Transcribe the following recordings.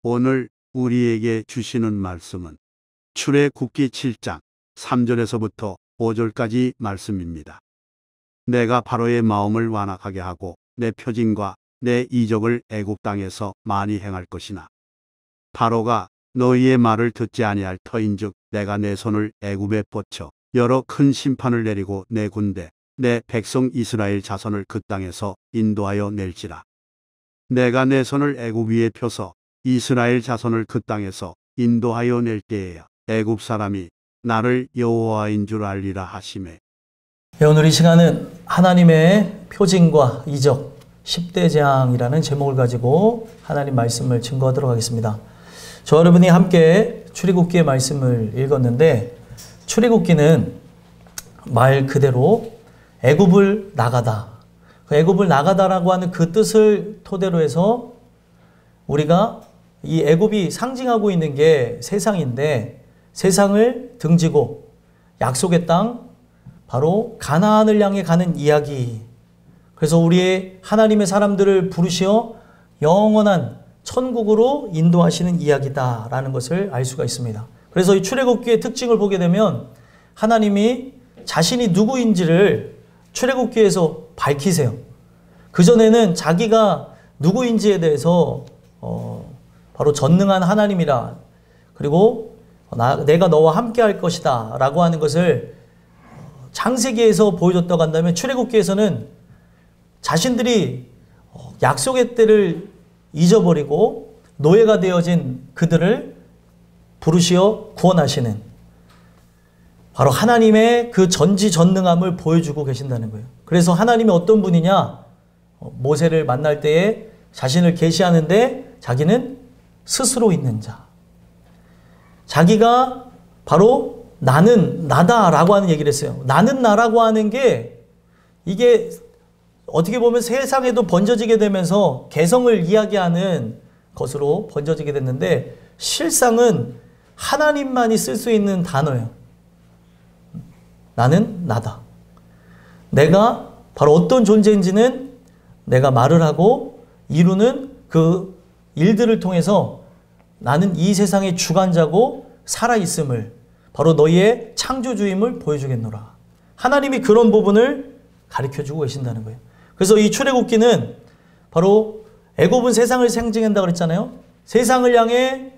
오늘 우리에게 주시는 말씀은 출애굽기 7장 3절에서부터 5절까지 말씀입니다. 내가 바로의 마음을 완악하게 하고 내 표징과 내 이적을 애굽 땅에서 많이 행할 것이나 바로가 너희의 말을 듣지 아니할 터인즉 내가 내 손을 애굽에 뻗쳐 여러 큰 심판을 내리고 내 군대 내 백성 이스라엘 자손을 그 땅에서 인도하여 낼지라. 내가 내 손을 애굽 위에 펴서 이스라엘 자손을 그 땅에서 인도하여 낼 때에야 애굽 사람이 나를 여호와인 줄 알리라 하시매. 오늘 이 시간은 하나님의 표징과 이적 10대 재앙이라는 제목을 가지고 하나님 말씀을 증거하도록 하겠습니다. 저 여러분이 함께 출애굽기의 말씀을 읽었는데, 출애굽기는 말 그대로 애굽을 나가다, 애굽을 나가다라고 하는 그 뜻을 토대로 해서 우리가 이 애굽이 상징하고 있는 게 세상인데, 세상을 등지고 약속의 땅 바로 가나안을 향해 가는 이야기. 그래서 우리의 하나님의 사람들을 부르시어 영원한 천국으로 인도하시는 이야기다라는 것을 알 수가 있습니다. 그래서 이 출애굽기의 특징을 보게 되면 하나님이 자신이 누구인지를 출애굽기에서 밝히세요. 그전에는 자기가 누구인지에 대해서 바로 전능한 하나님이라, 그리고 내가 너와 함께 할 것이다 라고 하는 것을 창세기에서 보여줬다고 한다면, 출애굽기에서는 자신들이 약속의 때를 잊어버리고 노예가 되어진 그들을 부르시어 구원하시는 바로 하나님의 그 전지전능함을 보여주고 계신다는 거예요. 그래서 하나님이 어떤 분이냐, 모세를 만날 때에 자신을 계시하는데 자기는 스스로 있는 자, 자기가 바로 나는 나다라고 하는 얘기를 했어요. 나는 나라고 하는 게 이게 어떻게 보면 세상에도 번져지게 되면서 개성을 이야기하는 것으로 번져지게 됐는데, 실상은 하나님만이 쓸 수 있는 단어예요. 나는 나다. 내가 바로 어떤 존재인지는 내가 말을 하고 이루는 그 일들을 통해서 나는 이 세상의 주관자고 살아있음을, 바로 너희의 창조주임을 보여주겠노라. 하나님이 그런 부분을 가르쳐주고 계신다는 거예요. 그래서 이 출애굽기는 바로 애굽은 세상을 상징한다고 그랬잖아요. 세상을 향해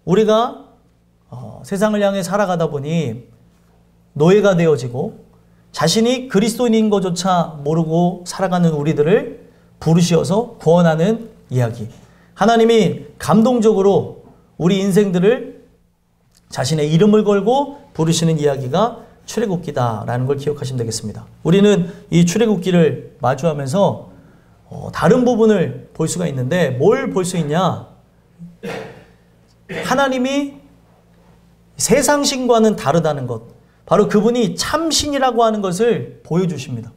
우리가 세상을 향해 살아가다 보니 노예가 되어지고 자신이 그리스도인인 것조차 모르고 살아가는 우리들을 부르시어서 구원하는 이야기. 하나님이 감동적으로 우리 인생들을 자신의 이름을 걸고 부르시는 이야기가 출애굽기다라는 걸 기억하시면 되겠습니다. 우리는 이 출애굽기를 마주하면서 다른 부분을 볼 수가 있는데, 뭘 볼 수 있냐? 하나님이 세상신과는 다르다는 것, 바로 그분이 참신이라고 하는 것을 보여주십니다.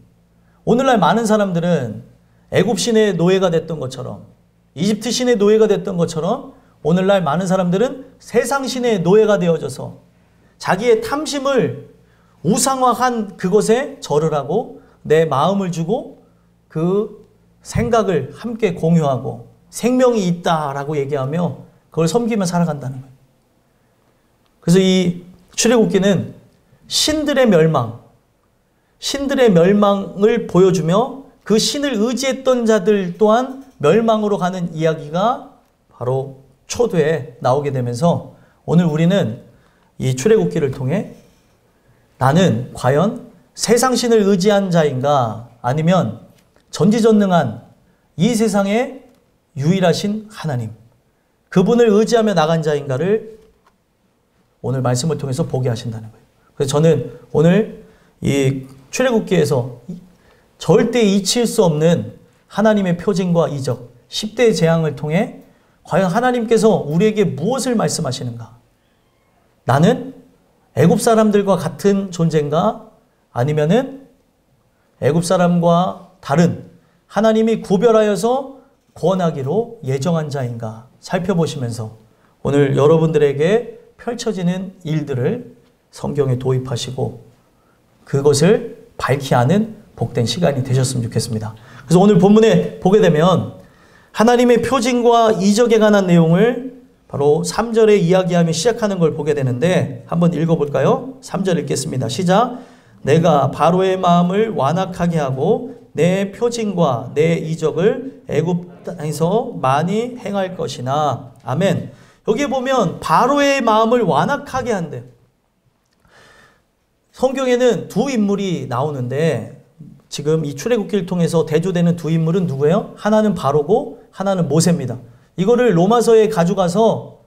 오늘날 많은 사람들은 애굽 신의 노예가 됐던 것처럼, 이집트 신의 노예가 됐던 것처럼, 오늘날 많은 사람들은 세상 신의 노예가 되어져서 자기의 탐심을 우상화한 그것에 절을 하고 내 마음을 주고 그 생각을 함께 공유하고 생명이 있다라고 얘기하며 그걸 섬기며 살아간다는 거예요. 그래서 이 출애굽기는 신들의 멸망을 보여주며 그 신을 의지했던 자들 또한 멸망으로 가는 이야기가 바로 초두에 나오게 되면서, 오늘 우리는 이 출애굽기를 통해 나는 과연 세상 신을 의지한 자인가, 아니면 전지전능한 이 세상의 유일하신 하나님, 그분을 의지하며 나간 자인가를 오늘 말씀을 통해서 보게 하신다는 거예요. 그래서 저는 오늘 이 출애굽기에서 절대 잊힐 수 없는 하나님의 표징과 이적 10대 재앙을 통해 과연 하나님께서 우리에게 무엇을 말씀하시는가? 나는 애굽 사람들과 같은 존재인가? 아니면은 애굽 사람과 다른 하나님이 구별하여서 구원하기로 예정한 자인가? 살펴보시면서 오늘 여러분들에게 펼쳐지는 일들을 성경에 도입하시고 그것을 밝히 아는 복된 시간이 되셨으면 좋겠습니다. 그래서 오늘 본문에 보게 되면 하나님의 표징과 이적에 관한 내용을 바로 3절에 이야기하며 시작하는 걸 보게 되는데 한번 읽어볼까요? 3절 읽겠습니다. 시작. 내가 바로의 마음을 완악하게 하고 내 표징과 내 이적을 애굽 땅에서 많이 행할 것이나. 아멘. 여기 보면 바로의 마음을 완악하게 한대. 성경에는 두 인물이 나오는데 지금 이 출애굽기를 통해서 대조되는 두 인물은 누구예요? 하나는 바로고 하나는 모세입니다. 이거를 로마서에 가져가서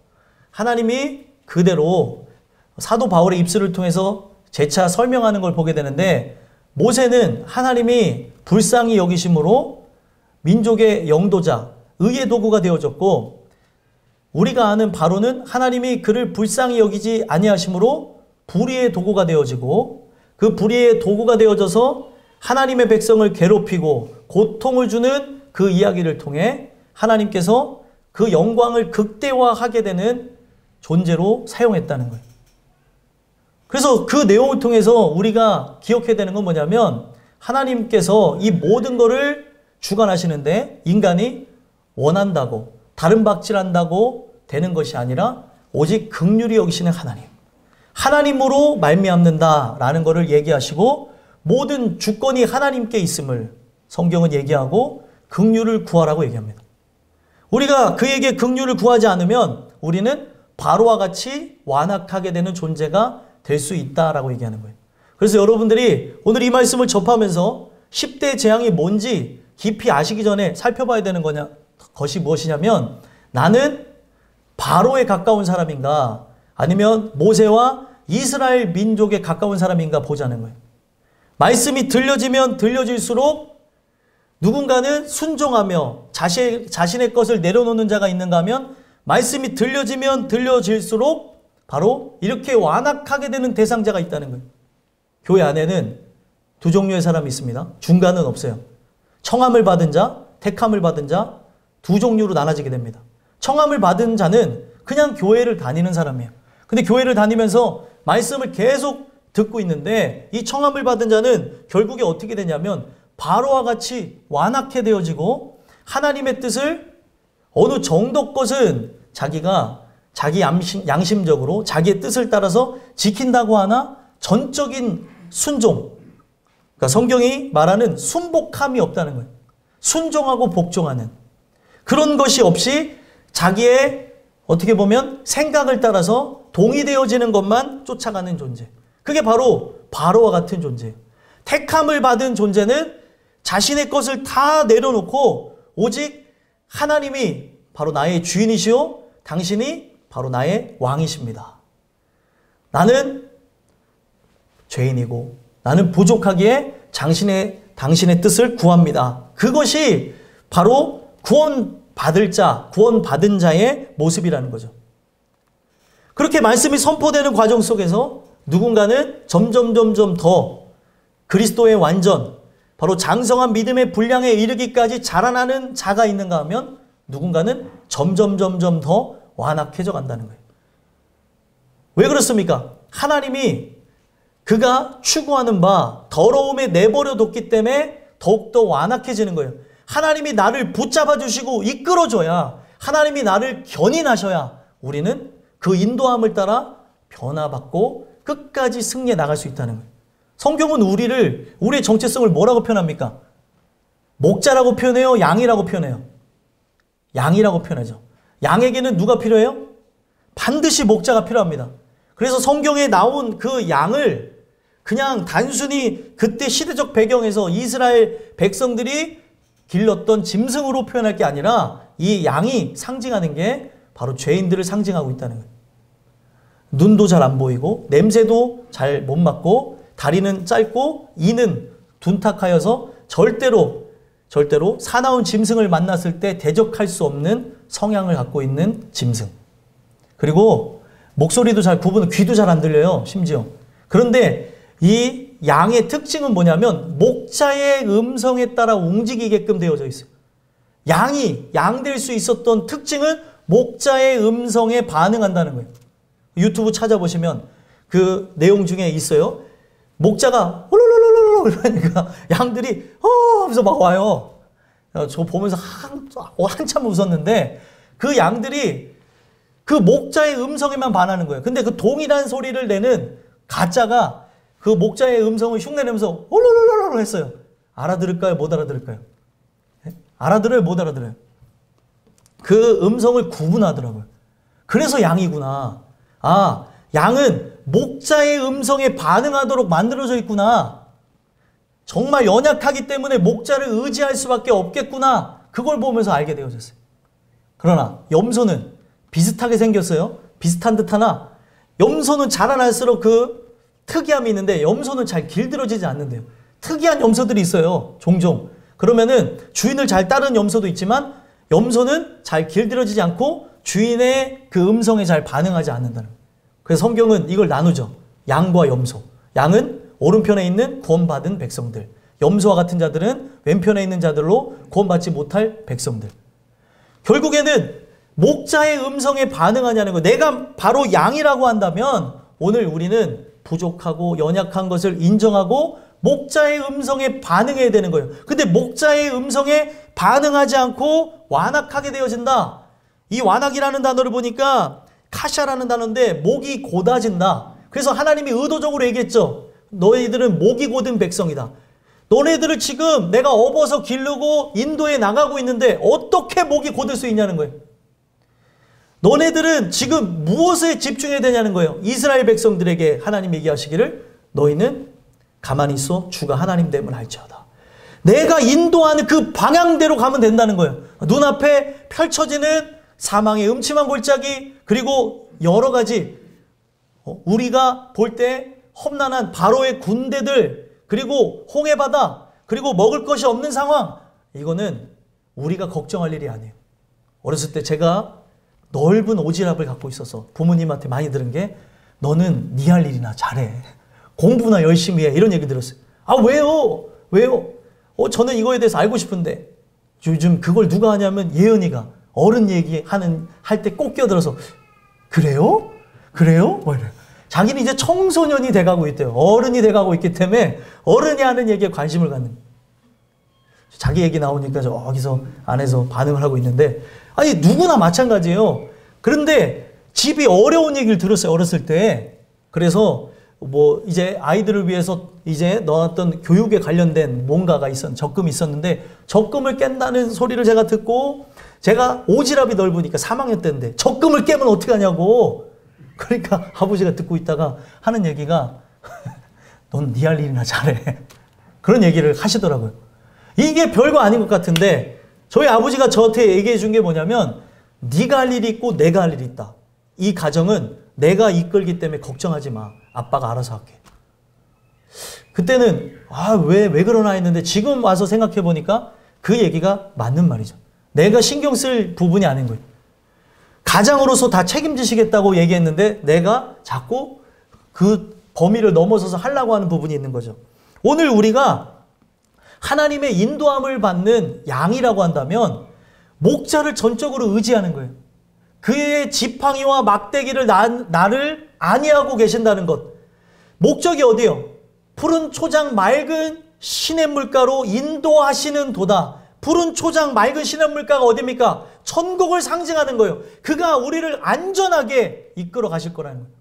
하나님이 그대로 사도 바울의 입술을 통해서 재차 설명하는 걸 보게 되는데, 모세는 하나님이 불쌍히 여기심으로 민족의 영도자, 의의 도구가 되어졌고, 우리가 아는 바로는 하나님이 그를 불쌍히 여기지 아니하심으로 불의의 도구가 되어지고, 그 불의의 도구가 되어져서 하나님의 백성을 괴롭히고 고통을 주는 그 이야기를 통해 하나님께서 그 영광을 극대화하게 되는 존재로 사용했다는 거예요. 그래서 그 내용을 통해서 우리가 기억해야 되는 건 뭐냐면, 하나님께서 이 모든 것을 주관하시는데 인간이 원한다고 다른 박질한다고 되는 것이 아니라 오직 긍휼히 여기시는 하나님, 하나님으로 말미암는다라는 것을 얘기하시고, 모든 주권이 하나님께 있음을 성경은 얘기하고 긍휼을 구하라고 얘기합니다. 우리가 그에게 긍휼을 구하지 않으면 우리는 바로와 같이 완악하게 되는 존재가 될 수 있다라고 얘기하는 거예요. 그래서 여러분들이 오늘 이 말씀을 접하면서 10대 재앙이 뭔지 깊이 아시기 전에 살펴봐야 되는 것이 무엇이냐면, 나는 바로에 가까운 사람인가 아니면 모세와 이스라엘 민족에 가까운 사람인가 보자는 거예요. 말씀이 들려지면 들려질수록 누군가는 순종하며 자신의 것을 내려놓는 자가 있는가 하면, 말씀이 들려지면 들려질수록 바로 이렇게 완악하게 되는 대상자가 있다는 거예요. 교회 안에는 두 종류의 사람이 있습니다. 중간은 없어요. 청함을 받은 자, 택함을 받은 자, 두 종류로 나눠지게 됩니다. 청함을 받은 자는 그냥 교회를 다니는 사람이에요. 근데 교회를 다니면서 말씀을 계속 듣고 있는데, 이 청함을 받은 자는 결국에 어떻게 되냐면 바로와 같이 완악해 되어지고, 하나님의 뜻을 어느 정도 것은 자기가 자기 양심적으로 자기의 뜻을 따라서 지킨다고 하나 전적인 순종, 그러니까 성경이 말하는 순복함이 없다는 거예요. 순종하고 복종하는 그런 것이 없이 자기의 어떻게 보면 생각을 따라서 동의되어지는 것만 쫓아가는 존재, 그게 바로 바로와 같은 존재예요. 택함을 받은 존재는 자신의 것을 다 내려놓고 오직 하나님이 바로 나의 주인이시오, 당신이 바로 나의 왕이십니다. 나는 죄인이고 나는 부족하기에 당신의 뜻을 구합니다. 그것이 바로 구원받을 자, 구원받은 자의 모습이라는 거죠. 그렇게 말씀이 선포되는 과정 속에서 누군가는 점점 더 그리스도의 완전, 바로 장성한 믿음의 분량에 이르기까지 자라나는 자가 있는가 하면, 누군가는 점점 더 완악해져 간다는 거예요. 왜 그렇습니까? 하나님이 그가 추구하는 바 더러움에 내버려 뒀기 때문에 더욱더 완악해지는 거예요. 하나님이 나를 붙잡아 주시고 이끌어줘야, 하나님이 나를 견인하셔야 우리는 그 인도함을 따라 변화받고 끝까지 승리해 나갈 수 있다는 거예요. 성경은 우리의 정체성을 뭐라고 표현합니까? 목자라고 표현해요? 양이라고 표현해요? 양이라고 표현하죠. 양에게는 누가 필요해요? 반드시 목자가 필요합니다. 그래서 성경에 나온 그 양을 그냥 단순히 그때 시대적 배경에서 이스라엘 백성들이 길렀던 짐승으로 표현할 게 아니라, 이 양이 상징하는 게 바로 죄인들을 상징하고 있다는 거예요. 눈도 잘 안 보이고 냄새도 잘 못 맡고 다리는 짧고 이는 둔탁하여서 절대로 사나운 짐승을 만났을 때 대적할 수 없는 성향을 갖고 있는 짐승. 그리고 목소리도 잘 귀도 잘 안 들려요, 심지어. 그런데 이 양의 특징은 뭐냐면 목자의 음성에 따라 움직이게끔 되어져 있어요. 양이 양될 수 있었던 특징은 목자의 음성에 반응한다는 거예요. 유튜브 찾아보시면 그 내용 중에 있어요. 목자가 홀로로로로 그러니까 양들이 하면서 막 와요. 저 보면서 한참 웃었는데, 그 양들이 그 목자의 음성에만 반하는 거예요. 근데 그 동일한 소리를 내는 가짜가 그 목자의 음성을 흉내내면서 홀로로로로 했어요. 알아들을까요? 못 알아들을까요? 알아들어요? 못 알아들어요? 그 음성을 구분하더라고요. 그래서 양이구나. 아, 양은 목자의 음성에 반응하도록 만들어져 있구나. 정말 연약하기 때문에 목자를 의지할 수밖에 없겠구나. 그걸 보면서 알게 되어졌어요. 그러나 염소는 비슷하게 생겼어요. 비슷한 듯 하나 염소는 자라날수록 그 특이함이 있는데 염소는 잘 길들여지지 않는데요. 특이한 염소들이 있어요. 종종. 그러면은 주인을 잘 따르는 염소도 있지만 염소는 잘 길들여지지 않고 주인의 그 음성에 잘 반응하지 않는다는 거예요. 그래서 성경은 이걸 나누죠. 양과 염소. 양은 오른편에 있는 구원받은 백성들. 염소와 같은 자들은 왼편에 있는 자들로 구원받지 못할 백성들. 결국에는 목자의 음성에 반응하냐는 거. 내가 바로 양이라고 한다면 오늘 우리는 부족하고 연약한 것을 인정하고 목자의 음성에 반응해야 되는 거예요. 근데 목자의 음성에 반응하지 않고 완악하게 되어진다. 이 완악이라는 단어를 보니까 카샤라는 단어인데 목이 곧아진다. 그래서 하나님이 의도적으로 얘기했죠. 너희들은 목이 곧은 백성이다. 너네들을 지금 내가 업어서 기르고 인도에 나가고 있는데 어떻게 목이 곧을 수 있냐는 거예요. 너네들은 지금 무엇에 집중해야 되냐는 거예요. 이스라엘 백성들에게 하나님 얘기하시기를 너희는 가만히 있어 주가 하나님됨을 알지어다. 내가 인도하는 그 방향대로 가면 된다는 거예요. 눈앞에 펼쳐지는 사망의 음침한 골짜기 그리고 여러 가지 우리가 볼 때 험난한 바로의 군대들 그리고 홍해바다 그리고 먹을 것이 없는 상황 이거는 우리가 걱정할 일이 아니에요. 어렸을 때 제가 넓은 오지랖을 갖고 있어서 부모님한테 많이 들은 게 너는 네 할 일이나 잘해. 공부나 열심히 해. 이런 얘기 들었어요. 아 왜요? 왜요? 저는 이거에 대해서 알고 싶은데 요즘 그걸 누가 하냐면 예은이가 어른 얘기하는 할 때 꼭 끼어들어서 그래요? 그래요? 뭐 이래요. 자기는 이제 청소년이 돼가고 있대요. 어른이 돼가고 있기 때문에 어른이 하는 얘기에 관심을 갖는 거예요. 자기 얘기 나오니까 저기서 안에서 반응을 하고 있는데 아니 누구나 마찬가지예요. 그런데 집이 어려운 얘기를 들었어요. 어렸을 때. 그래서 뭐 이제 아이들을 위해서 이제 넣었던 교육에 관련된 뭔가가 적금이 있었는데 적금을 깬다는 소리를 제가 듣고 제가 오지랖이 넓으니까 3학년 때인데 적금을 깨면 어떻게 하냐고. 그러니까 아버지가 듣고 있다가 하는 얘기가 넌 네 할 일이나 잘해. 그런 얘기를 하시더라고요. 이게 별거 아닌 것 같은데 저희 아버지가 저한테 얘기해 준 게 뭐냐면 네가 할 일이 있고 내가 할 일이 있다. 이 가정은 내가 이끌기 때문에 걱정하지 마. 아빠가 알아서 할게. 그때는 왜 그러나 했는데 지금 와서 생각해 보니까 그 얘기가 맞는 말이죠. 내가 신경 쓸 부분이 아닌 거예요. 가장으로서 다 책임지시겠다고 얘기했는데 내가 자꾸 그 범위를 넘어서서 하려고 하는 부분이 있는 거죠. 오늘 우리가 하나님의 인도함을 받는 양이라고 한다면 목자를 전적으로 의지하는 거예요. 그의 지팡이와 막대기를 나를 안위하고 계신다는 것. 목적이 어디요? 푸른 초장 맑은 시냇물가로 인도하시는 도다. 푸른 초장 맑은 시냇물가가 어디입니까? 천국을 상징하는 거예요. 그가 우리를 안전하게 이끌어 가실 거라는 거예요.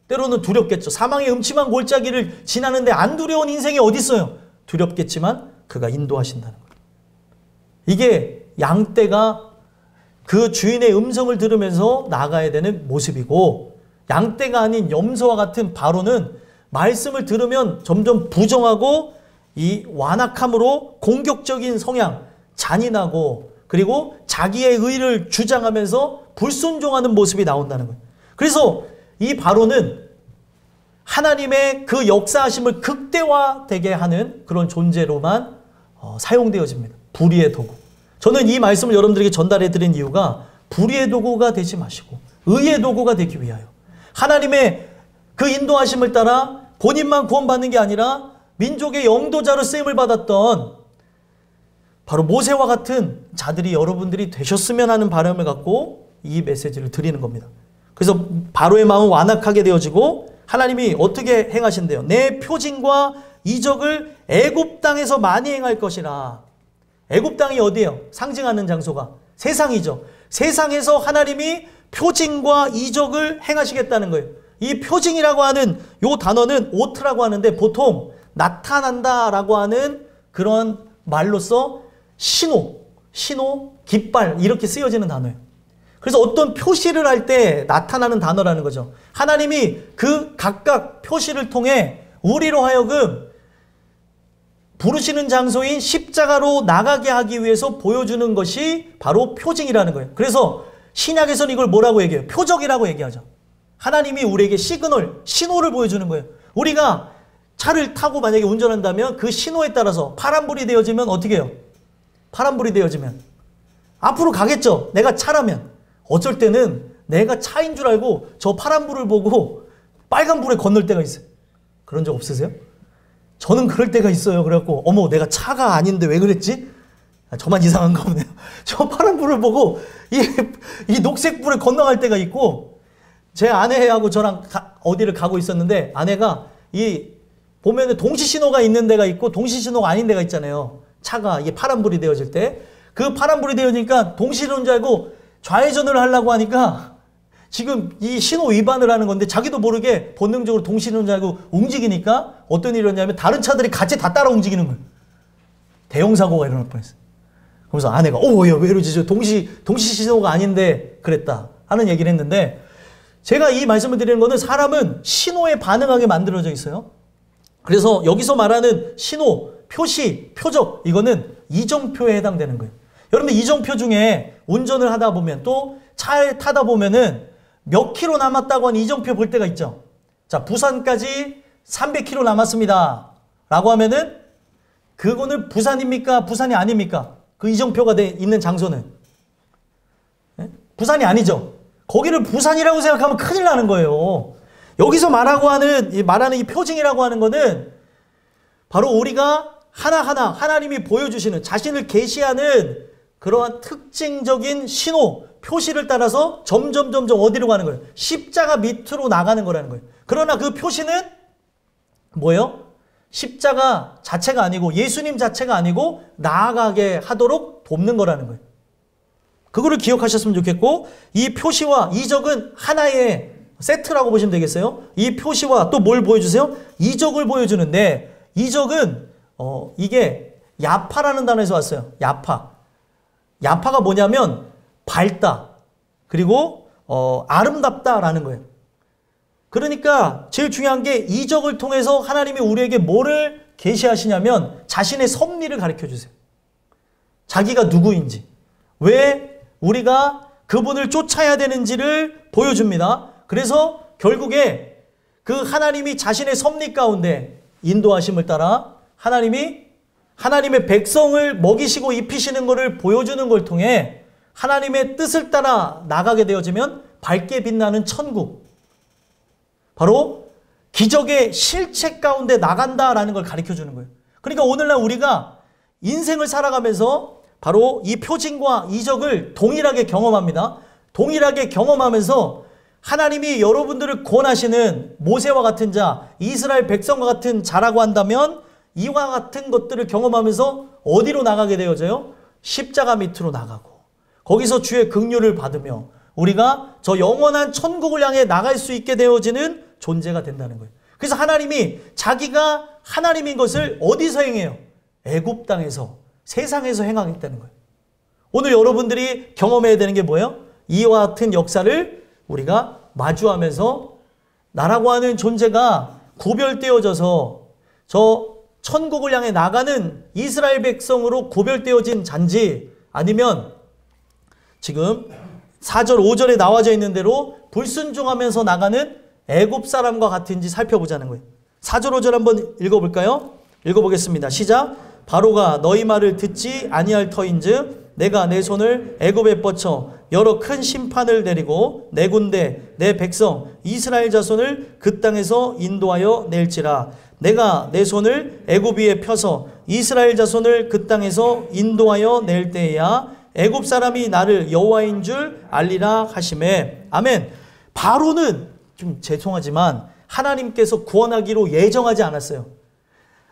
때로는 두렵겠죠. 사망의 음침한 골짜기를 지나는데 안 두려운 인생이 어디 있어요? 두렵겠지만 그가 인도하신다는 거예요. 이게 양떼가 그 주인의 음성을 들으면서 나가야 되는 모습이고 양떼가 아닌 염소와 같은 바로는 말씀을 들으면 점점 부정하고 이 완악함으로 공격적인 성향, 잔인하고 그리고 자기의 의를 주장하면서 불순종하는 모습이 나온다는 거예요. 그래서 이 바로는 하나님의 그 역사하심을 극대화되게 하는 그런 존재로만 사용되어집니다. 불의의 도구. 저는 이 말씀을 여러분들에게 전달해 드린 이유가 불의의 도구가 되지 마시고 의의 도구가 되기 위하여 하나님의 그 인도하심을 따라 본인만 구원받는 게 아니라 민족의 영도자로 쓰임을 받았던 바로 모세와 같은 자들이 여러분들이 되셨으면 하는 바람을 갖고 이 메시지를 드리는 겁니다. 그래서 바로의 마음은 완악하게 되어지고 하나님이 어떻게 행하신대요? 내 표징과 이적을 애굽 땅에서 많이 행할 것이라. 애굽 땅이 어디예요? 상징하는 장소가 세상이죠. 세상에서 하나님이 표징과 이적을 행하시겠다는 거예요. 이 표징이라고 하는 요 단어는 오트라고 하는데 보통 나타난다라고 하는 그런 말로써 신호, 깃발 이렇게 쓰여지는 단어예요. 그래서 어떤 표시를 할 때 나타나는 단어라는 거죠. 하나님이 그 각각 표시를 통해 우리로 하여금 부르시는 장소인 십자가로 나가게 하기 위해서 보여주는 것이 바로 표징이라는 거예요. 그래서 신약에서는 이걸 뭐라고 얘기해요? 표적이라고 얘기하죠. 하나님이 우리에게 신호를 보여주는 거예요. 우리가 차를 타고 만약에 운전한다면 그 신호에 따라서 파란불이 되어지면 어떻게 해요? 파란불이 되어지면 앞으로 가겠죠. 내가 차라면. 어쩔 때는 내가 차인 줄 알고 저 파란불을 보고 빨간불에 건널 때가 있어요. 그런 적 없으세요? 저는 그럴 때가 있어요. 그래갖고 어머 내가 차가 아닌데 왜 그랬지? 저만 이상한가 보네요. 저 파란불을 보고 이 녹색불에 건너갈 때가 있고 제 아내하고 저랑 어디를 가고 있었는데 아내가 보면은 동시신호가 있는 데가 있고 동시신호가 아닌 데가 있잖아요. 차가 이게 파란불이 되어질 때 그 파란불이 되어지니까 동시신호인 줄 알고 좌회전을 하려고 하니까 지금 이 신호 위반을 하는 건데 자기도 모르게 본능적으로 동시신호인 줄 알고 움직이니까 어떤 일이 일어나냐면 다른 차들이 같이 다 따라 움직이는 거예요. 대형사고가 일어날 뻔했어요. 그래서 아내가 야, 왜 이러지? 저 동시신호가 아닌데 그랬다 하는 얘기를 했는데 제가 이 말씀을 드리는 거는 사람은 신호에 반응하게 만들어져 있어요. 그래서 여기서 말하는 신호, 표시, 표적 이거는 이정표에 해당되는 거예요. 여러분들 이정표 중에 운전을 하다 보면 또 차에 타다 보면은 몇 킬로 남았다고 하는 이정표 볼 때가 있죠. 자, 부산까지 300km 남았습니다. 라고 하면은 그거는 부산입니까? 부산이 아닙니까? 그 이정표가 있는 장소는. 네? 부산이 아니죠. 거기를 부산이라고 생각하면 큰일 나는 거예요. 여기서 말하는 이 표징이라고 하는 거는 바로 우리가 하나하나 하나님이 보여주시는 자신을 계시하는 그러한 특징적인 신호, 표시를 따라서 점점 어디로 가는 거예요? 십자가 밑으로 나가는 거라는 거예요. 그러나 그 표시는 뭐예요? 십자가 자체가 아니고 예수님 자체가 아니고 나아가게 하도록 돕는 거라는 거예요. 그거를 기억하셨으면 좋겠고 이 표시와 이적은 하나의 세트라고 보시면 되겠어요. 이 표시와 또 뭘 보여주세요? 이적을 보여주는데 이적은 이게 야파라는 단어에서 왔어요. 야파가 뭐냐면 밝다 그리고 아름답다라는 거예요. 그러니까 제일 중요한 게 이적을 통해서 하나님이 우리에게 뭐를 계시하시냐면 자신의 섭리를 가르쳐 주세요. 자기가 누구인지 왜 우리가 그분을 쫓아야 되는지를 보여줍니다. 그래서 결국에 그 하나님이 자신의 섭리 가운데 인도하심을 따라 하나님의 백성을 먹이시고 입히시는 것을 보여주는 걸 통해 하나님의 뜻을 따라 나가게 되어지면 밝게 빛나는 천국, 바로 기적의 실체 가운데 나간다라는 걸 가르쳐주는 거예요. 그러니까 오늘날 우리가 인생을 살아가면서 바로 이 표징과 이적을 동일하게 경험합니다. 동일하게 경험하면서 하나님이 여러분들을 권하시는 모세와 같은 자, 이스라엘 백성과 같은 자라고 한다면 이와 같은 것들을 경험하면서 어디로 나가게 되어져요? 십자가 밑으로 나가고 거기서 주의 긍휼을 받으며 우리가 저 영원한 천국을 향해 나갈 수 있게 되어지는 존재가 된다는 거예요. 그래서 하나님이 자기가 하나님인 것을 어디서 행해요? 애굽 땅에서, 세상에서 행하겠다는 거예요. 오늘 여러분들이 경험해야 되는 게 뭐예요? 이와 같은 역사를 우리가 마주하면서 나라고 하는 존재가 구별되어져서 저 천국을 향해 나가는 이스라엘 백성으로 구별되어진 잔지 아니면 지금 4절 5절에 나와져 있는 대로 불순종하면서 나가는 애굽 사람과 같은지 살펴보자는 거예요. 4절 5절 한번 읽어볼까요? 읽어보겠습니다. 시작. 바로가 너희 말을 듣지 아니할 터인즉 내가 내 손을 애굽에 뻗쳐 여러 큰 심판을 내리고 내 군대 내 백성 이스라엘 자손을 그 땅에서 인도하여 낼지라. 내가 내 손을 애굽 위에 펴서 이스라엘 자손을 그 땅에서 인도하여 낼 때에야 애굽 사람이 나를 여호와인 줄 알리라 하시매. 아멘. 바로는 좀 죄송하지만 하나님께서 구원하기로 예정하지 않았어요.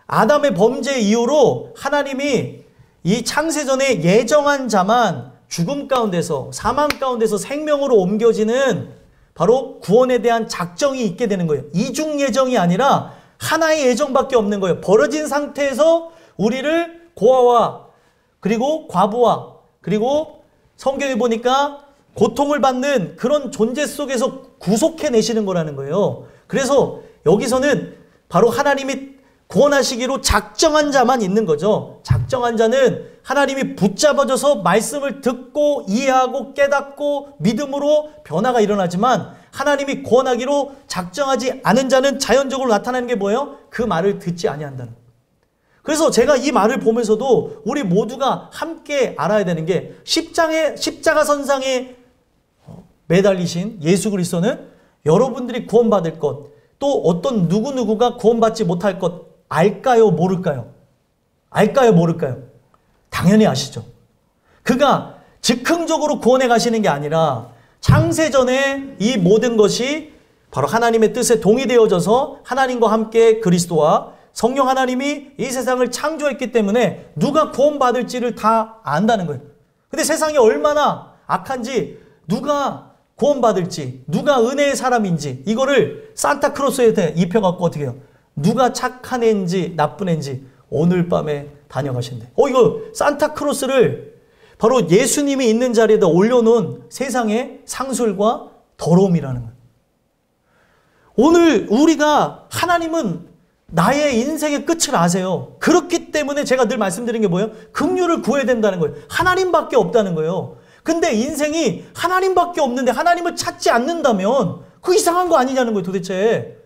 아담의 범죄 이후로 하나님이 이 창세전에 예정한 자만 죽음 가운데서, 사망 가운데서 생명으로 옮겨지는 바로 구원에 대한 작정이 있게 되는 거예요. 이중 예정이 아니라 하나의 예정밖에 없는 거예요. 벌어진 상태에서 우리를 고아와 그리고 과부와 그리고 성경에 보니까 고통을 받는 그런 존재 속에서 구속해내시는 거라는 거예요. 그래서 여기서는 바로 하나님이 구원하시기로 작정한 자만 있는 거죠. 작정한 자는 하나님이 붙잡아줘서 말씀을 듣고 이해하고 깨닫고 믿음으로 변화가 일어나지만 하나님이 구원하기로 작정하지 않은 자는 자연적으로 나타나는 게 뭐예요? 그 말을 듣지 아니한다는 거예요. 그래서 제가 이 말을 보면서도 우리 모두가 함께 알아야 되는 게 십자가 선상에 매달리신 예수 그리스도는 여러분들이 구원받을 것, 또 어떤 누구누구가 구원받지 못할 것 알까요? 모를까요? 알까요? 모를까요? 당연히 아시죠. 그가 즉흥적으로 구원해 가시는 게 아니라 창세전에 이 모든 것이 바로 하나님의 뜻에 동의되어져서 하나님과 함께 그리스도와 성령 하나님이 이 세상을 창조했기 때문에 누가 구원받을지를 다 안다는 거예요. 근데 세상이 얼마나 악한지, 누가 구원받을지, 누가 은혜의 사람인지 이거를 산타크로스에 입혀갖고 어떻게 해요? 누가 착한 애인지 나쁜 애인지 오늘 밤에 다녀가신대. 이거 산타크로스를 바로 예수님이 있는 자리에다 올려놓은 세상의 상술과 더러움이라는 거예요. 오늘 우리가 하나님은 나의 인생의 끝을 아세요. 그렇기 때문에 제가 늘 말씀드린 게 뭐예요? 긍휼을 구해야 된다는 거예요. 하나님밖에 없다는 거예요. 근데 인생이 하나님밖에 없는데 하나님을 찾지 않는다면 그 이상한 거 아니냐는 거예요. 도대체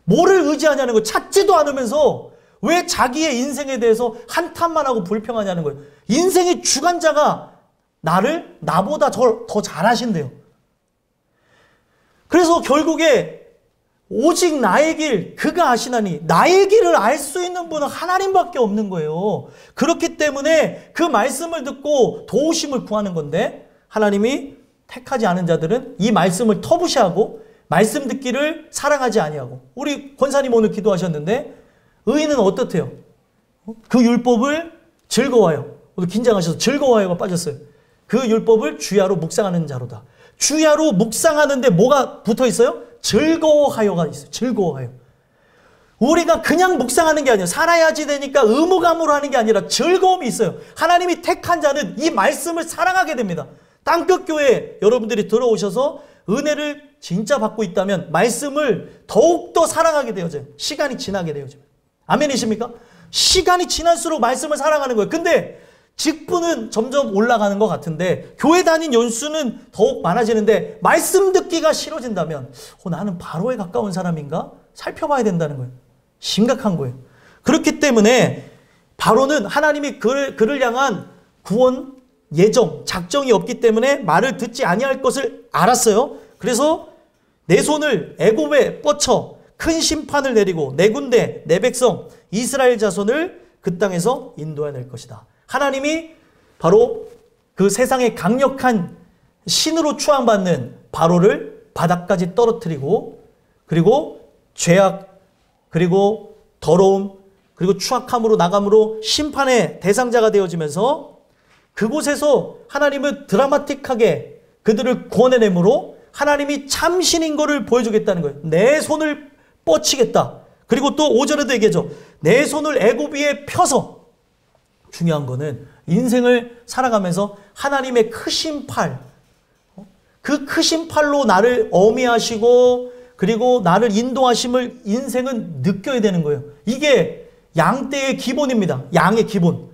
뭐를 의지하냐는 거예요. 찾지도 않으면서 왜 자기의 인생에 대해서 한탄만 하고 불평하냐는 거예요. 인생의 주관자가 나보다 더 잘하신대요. 그래서 결국에 오직 나의 길 그가 아시나니, 나의 길을 알 수 있는 분은 하나님밖에 없는 거예요. 그렇기 때문에 그 말씀을 듣고 도우심을 구하는 건데, 하나님이 택하지 않은 자들은 이 말씀을 터부시하고 말씀 듣기를 사랑하지 아니하고, 우리 권사님 오늘 기도하셨는데 의인은 어떻대요? 그 율법을 즐거워요. 오늘 긴장하셔서 즐거워요가 빠졌어요. 그 율법을 주야로 묵상하는 자로다. 주야로 묵상하는데 뭐가 붙어 있어요? 즐거워하여가 있어요. 즐거워하여. 우리가 그냥 묵상하는 게 아니라 살아야지 되니까 의무감으로 하는 게 아니라 즐거움이 있어요. 하나님이 택한 자는 이 말씀을 사랑하게 됩니다. 땅끝교회 여러분들이 들어오셔서 은혜를 진짜 받고 있다면 말씀을 더욱더 사랑하게 되어져요. 시간이 지나게 되어져요. 아멘이십니까? 시간이 지날수록 말씀을 사랑하는 거예요. 근데 직분은 점점 올라가는 것 같은데 교회 다닌 연수는 더욱 많아지는데 말씀 듣기가 싫어진다면 나는 바로에 가까운 사람인가? 살펴봐야 된다는 거예요. 심각한 거예요. 그렇기 때문에 바로는 하나님이 그를 향한 구원 예정, 작정이 없기 때문에 말을 듣지 아니할 것을 알았어요. 그래서 내 손을 애굽에 뻗쳐 큰 심판을 내리고 내 군대, 내 백성, 이스라엘 자손을 그 땅에서 인도해낼 것이다. 하나님이 바로 그 세상의 강력한 신으로 추앙받는 바로를 바닥까지 떨어뜨리고, 그리고 죄악, 그리고 더러움, 그리고 추악함으로 나감으로 심판의 대상자가 되어지면서 그곳에서 하나님은 드라마틱하게 그들을 구원해내므로 하나님이 참신인 것을 보여주겠다는 거예요. 내 손을 뻗치겠다. 그리고 또 5절에도 얘기하죠. 내 손을 애굽 위에 펴서. 중요한 거는 인생을 살아가면서 하나님의 크신 팔, 그 크신 팔로 나를 어미하시고 그리고 나를 인도하심을 인생은 느껴야 되는 거예요. 이게 양떼의 기본입니다. 양의 기본.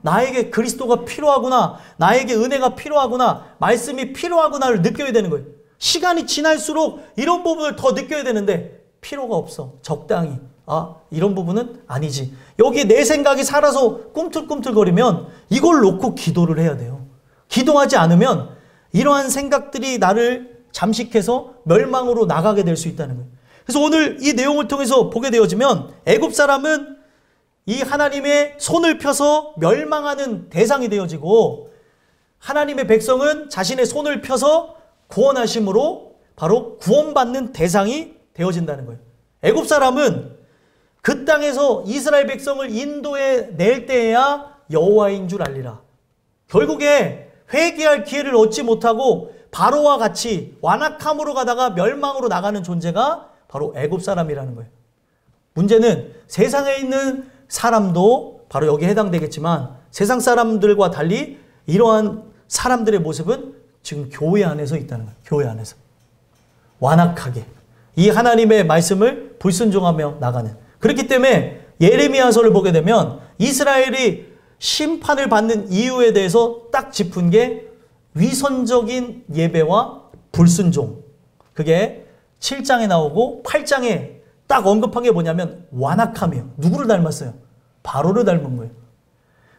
나에게 그리스도가 필요하구나. 나에게 은혜가 필요하구나. 말씀이 필요하구나를 느껴야 되는 거예요. 시간이 지날수록 이런 부분을 더 느껴야 되는데 필요가 없어. 적당히. 이런 부분은 아니지. 여기 내 생각이 살아서 꿈틀꿈틀거리면 이걸 놓고 기도를 해야 돼요. 기도하지 않으면 이러한 생각들이 나를 잠식해서 멸망으로 나가게 될 수 있다는 거예요. 그래서 오늘 이 내용을 통해서 보게 되어지면 애굽 사람은 이 하나님의 손을 펴서 멸망하는 대상이 되어지고 하나님의 백성은 자신의 손을 펴서 구원하심으로 바로 구원받는 대상이 되어진다는 거예요. 애굽 사람은 그 땅에서 이스라엘 백성을 인도해 낼 때에야 여호와인 줄 알리라. 결국에 회개할 기회를 얻지 못하고 바로와 같이 완악함으로 가다가 멸망으로 나가는 존재가 바로 애굽 사람이라는 거예요. 문제는 세상에 있는 사람도 바로 여기에 해당되겠지만 세상 사람들과 달리 이러한 사람들의 모습은 지금 교회 안에서 있다는 거예요. 교회 안에서. 완악하게. 이 하나님의 말씀을 불순종하며 나가는. 그렇기 때문에 예레미야서를 보게 되면 이스라엘이 심판을 받는 이유에 대해서 딱 짚은 게 위선적인 예배와 불순종. 그게 7장에 나오고 8장에 딱 언급한 게 뭐냐면 완악함이에요. 누구를 닮았어요? 바로를 닮은 거예요.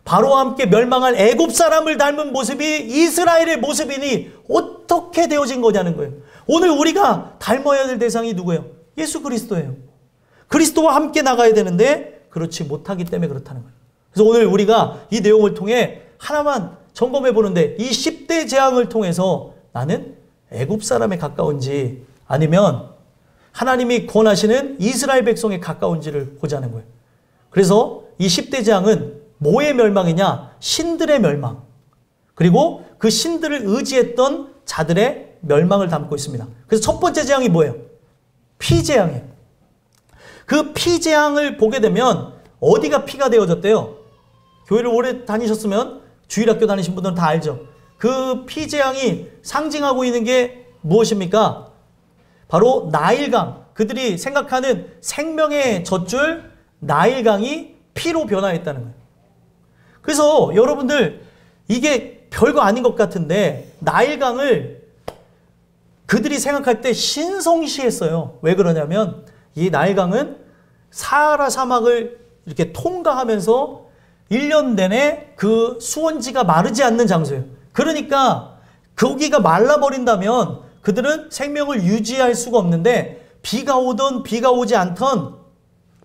바로와 함께 멸망할 애굽 사람을 닮은 모습이 이스라엘의 모습이니 어떻게 되어진 거냐는 거예요. 오늘 우리가 닮아야 될 대상이 누구예요? 예수 그리스도예요. 그리스도와 함께 나가야 되는데 그렇지 못하기 때문에 그렇다는 거예요. 그래서 오늘 우리가 이 내용을 통해 하나만 점검해 보는데 이 10대 재앙을 통해서 나는 애굽 사람에 가까운지 아니면 하나님이 권하시는 이스라엘 백성에 가까운지를 보자는 거예요. 그래서 이 10대 재앙은 뭐의 멸망이냐? 신들의 멸망. 그리고 그 신들을 의지했던 자들의 멸망을 담고 있습니다. 그래서 첫 번째 재앙이 뭐예요? 피재앙이에요. 그 피재앙을 보게 되면 어디가 피가 되어졌대요? 교회를 오래 다니셨으면 주일학교 다니신 분들은 다 알죠. 그 피재앙이 상징하고 있는 게 무엇입니까? 바로 나일강. 그들이 생각하는 생명의 젖줄 나일강이 피로 변화했다는 거예요. 그래서 여러분들 이게 별거 아닌 것 같은데 나일강을 그들이 생각할 때 신성시했어요. 왜 그러냐면 이 나일강은 사하라 사막을 이렇게 통과하면서 1년 내내 그 수원지가 마르지 않는 장소예요. 그러니까 거기가 말라버린다면 그들은 생명을 유지할 수가 없는데 비가 오든 비가 오지 않던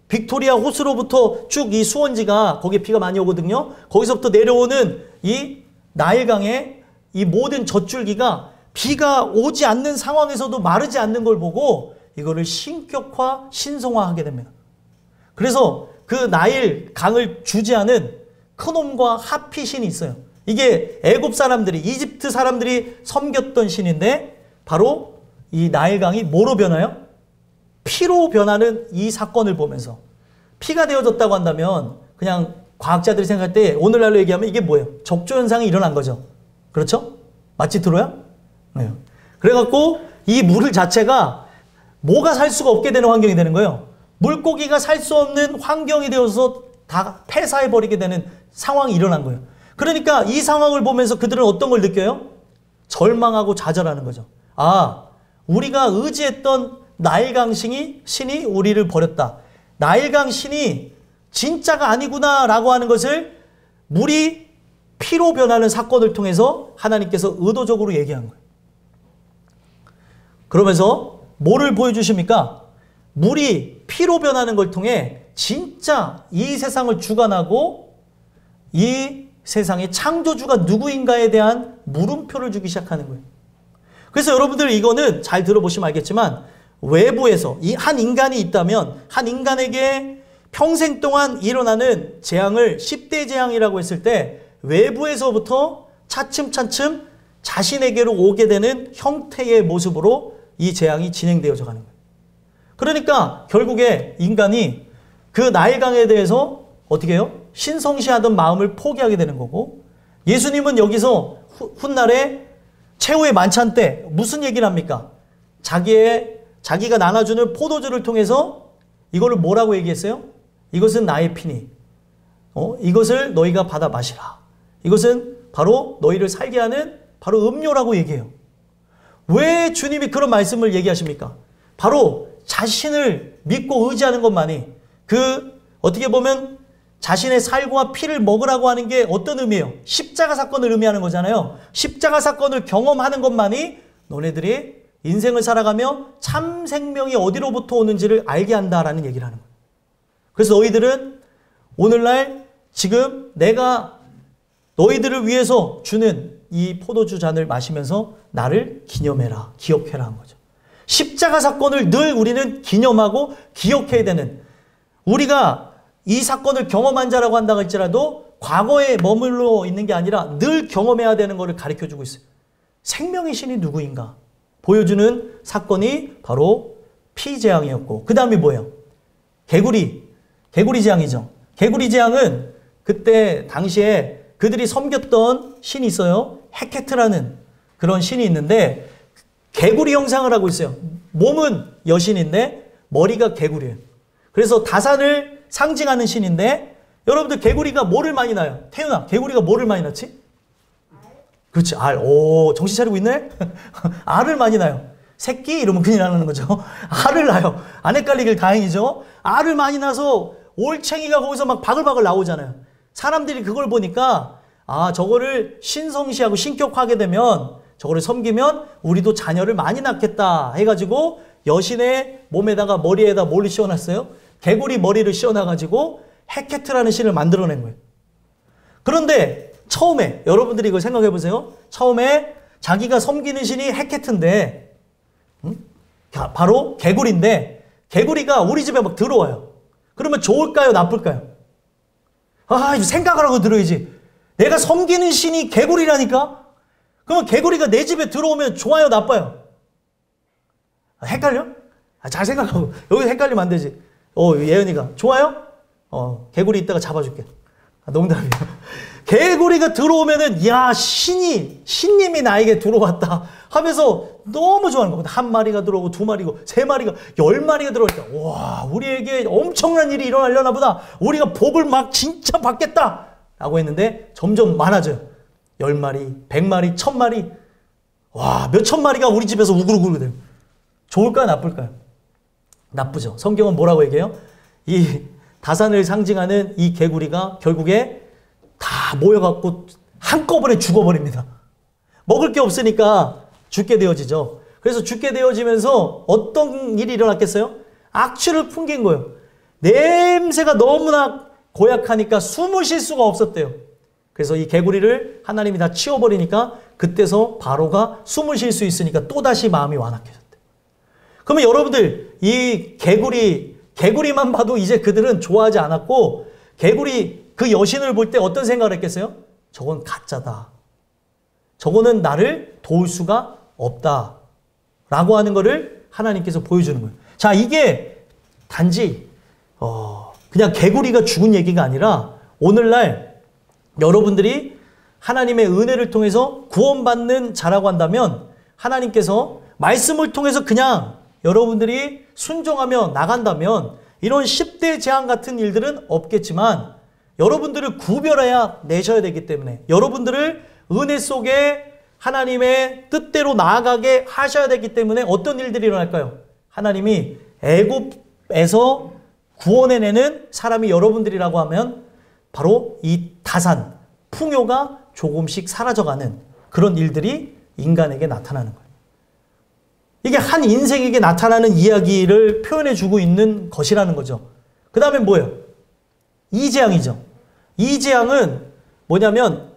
빅토리아 호수로부터 쭉 이 수원지가 거기에 비가 많이 오거든요. 거기서부터 내려오는 이 나일강의 이 모든 젖줄기가 비가 오지 않는 상황에서도 마르지 않는 걸 보고 이거를 신격화, 신성화하게 됩니다. 그래서 그 나일강을 주재하는 크놈과 하피 신이 있어요. 이게 애굽 사람들이, 이집트 사람들이 섬겼던 신인데 바로 이 나일강이 뭐로 변화요? 피로 변하는 이 사건을 보면서 피가 되어졌다고 한다면 그냥 과학자들이 생각할 때 오늘날로 얘기하면 이게 뭐예요? 적조현상이 일어난 거죠. 그렇죠? 맞지 들어요? 네. 그래갖고 이 물 자체가 뭐가 살 수가 없게 되는 환경이 되는 거예요. 물고기가 살 수 없는 환경이 되어서 다 폐사해버리게 되는 상황이 일어난 거예요. 그러니까 이 상황을 보면서 그들은 어떤 걸 느껴요? 절망하고 좌절하는 거죠. 아, 우리가 의지했던 나일강 신이 우리를 버렸다. 나일강 신이 진짜가 아니구나 라고 하는 것을 물이 피로 변하는 사건을 통해서 하나님께서 의도적으로 얘기한 거예요. 그러면서 뭐를 보여주십니까? 물이 피로 변하는 걸 통해 진짜 이 세상을 주관하고 이 세상의 창조주가 누구인가에 대한 물음표를 주기 시작하는 거예요. 그래서 여러분들 이거는 잘 들어보시면 알겠지만 외부에서 이 한 인간이 있다면 한 인간에게 평생 동안 일어나는 재앙을 10대 재앙이라고 했을 때 외부에서부터 차츰차츰 자신에게로 오게 되는 형태의 모습으로 이 재앙이 진행되어져 가는 거예요. 그러니까 결국에 인간이 그 나일강에 대해서 어떻게 해요? 신성시하던 마음을 포기하게 되는 거고 예수님은 여기서 훗날에 최후의 만찬 때 무슨 얘기를 합니까? 자기가 나눠주는 포도주를 통해서 이거를 뭐라고 얘기했어요? 이것은 나의 피니. 이것을 너희가 받아 마시라. 이것은 바로 너희를 살게 하는 바로 음료라고 얘기해요. 왜 주님이 그런 말씀을 얘기하십니까? 바로 자신을 믿고 의지하는 것만이 어떻게 보면 자신의 살과 피를 먹으라고 하는 게 어떤 의미예요? 십자가 사건을 의미하는 거잖아요. 십자가 사건을 경험하는 것만이 너네들이 인생을 살아가며 참 생명이 어디로부터 오는지를 알게 한다라는 얘기를 하는 거예요. 그래서 너희들은 오늘날 지금 내가 너희들을 위해서 주는 이 포도주 잔을 마시면서 나를 기념해라, 기억해라 한 거죠. 십자가 사건을 늘 우리는 기념하고 기억해야 되는 우리가 이 사건을 경험한 자라고 한다 할지라도 과거에 머물러 있는 게 아니라 늘 경험해야 되는 것을 가르쳐주고 있어요. 생명의 신이 누구인가 보여주는 사건이 바로 피재앙이었고, 그 다음에 뭐예요? 개구리 재앙이죠. 개구리 재앙은 그때 당시에 그들이 섬겼던 신이 있어요. 헤케트라는 그런 신이 있는데 개구리 형상을 하고 있어요. 몸은 여신인데 머리가 개구리예요. 그래서 다산을 상징하는 신인데, 여러분들 개구리가 뭐를 많이 낳아요? 태윤아, 개구리가 뭐를 많이 낳지? 그렇지, 알. 오, 정신 차리고 있네? 알을 많이 낳아요. 새끼? 이러면 큰일 나는 거죠. 알을 낳아요. 안 헷갈리길 다행이죠. 알을 많이 낳아서 올챙이가 거기서 막 바글바글 나오잖아요. 사람들이 그걸 보니까, 아, 저거를 신성시하고 신격화하게 되면, 저거를 섬기면 우리도 자녀를 많이 낳겠다 해가지고 여신의 몸에다가 머리에다 뭘 씌워놨어요? 개구리 머리를 씌워놔가지고 헤케트라는 신을 만들어낸 거예요. 그런데 처음에 여러분들이 이걸 생각해 보세요. 처음에 자기가 섬기는 신이 헤케트인데, 바로 개구리인데, 개구리가 우리 집에 막 들어와요. 그러면 좋을까요? 나쁠까요? 아, 생각을 하고 들어야지. 내가 섬기는 신이 개구리라니까? 그러면 개구리가 내 집에 들어오면 좋아요? 나빠요? 헷갈려? 잘 생각하고. 여기 헷갈리면 안 되지. 예은이가 좋아요? 개구리 이따가 잡아줄게. 농담이에요. 개구리가 들어오면은, 야, 신님이 나에게 들어왔다 하면서 너무 좋아하는 거거든. 한 마리가 들어오고, 두 마리고, 세 마리가, 10마리가 들어올 때, 와, 우리에게 엄청난 일이 일어나려나 보다. 우리가 복을 막 진짜 받겠다 라고 했는데 점점 많아져요. 10마리, 100마리, 1000마리. 와, 몇천 마리가 우리 집에서 우글우글 돼요. 좋을까요? 나쁠까요? 나쁘죠. 성경은 뭐라고 얘기해요? 이 다산을 상징하는 이 개구리가 결국에 다 모여갖고 한꺼번에 죽어버립니다. 먹을 게 없으니까 죽게 되어지죠. 그래서 죽게 되어지면서 어떤 일이 일어났겠어요? 악취를 풍긴 거예요. 냄새가 너무나 고약하니까 숨을 쉴 수가 없었대요. 그래서 이 개구리를 하나님이 다 치워버리니까 그때서 바로가 숨을 쉴 수 있으니까 또다시 마음이 완악해졌대요. 그러면 여러분들, 이 개구리만 봐도 이제 그들은 좋아하지 않았고, 개구리 그 여신을 볼 때 어떤 생각을 했겠어요? 저건 가짜다. 저거는 나를 도울 수가 없다. 라고 하는 거를 하나님께서 보여주는 거예요. 자, 이게 단지 그냥 개구리가 죽은 얘기가 아니라, 오늘날 여러분들이 하나님의 은혜를 통해서 구원받는 자라고 한다면, 하나님께서 말씀을 통해서 그냥 여러분들이 순종하며 나간다면 이런 10대 재앙 같은 일들은 없겠지만, 여러분들을 구별해야 내셔야 되기 때문에, 여러분들을 은혜 속에 하나님의 뜻대로 나아가게 하셔야 되기 때문에 어떤 일들이 일어날까요? 하나님이 애굽에서 구원해내는 사람이 여러분들이라고 하면 바로 이 다산, 풍요가 조금씩 사라져가는 그런 일들이 인간에게 나타나는 거예요. 이게 한 인생에게 나타나는 이야기를 표현해주고 있는 것이라는 거죠. 그 다음에 뭐예요? 이 재앙이죠. 이 재앙은 뭐냐면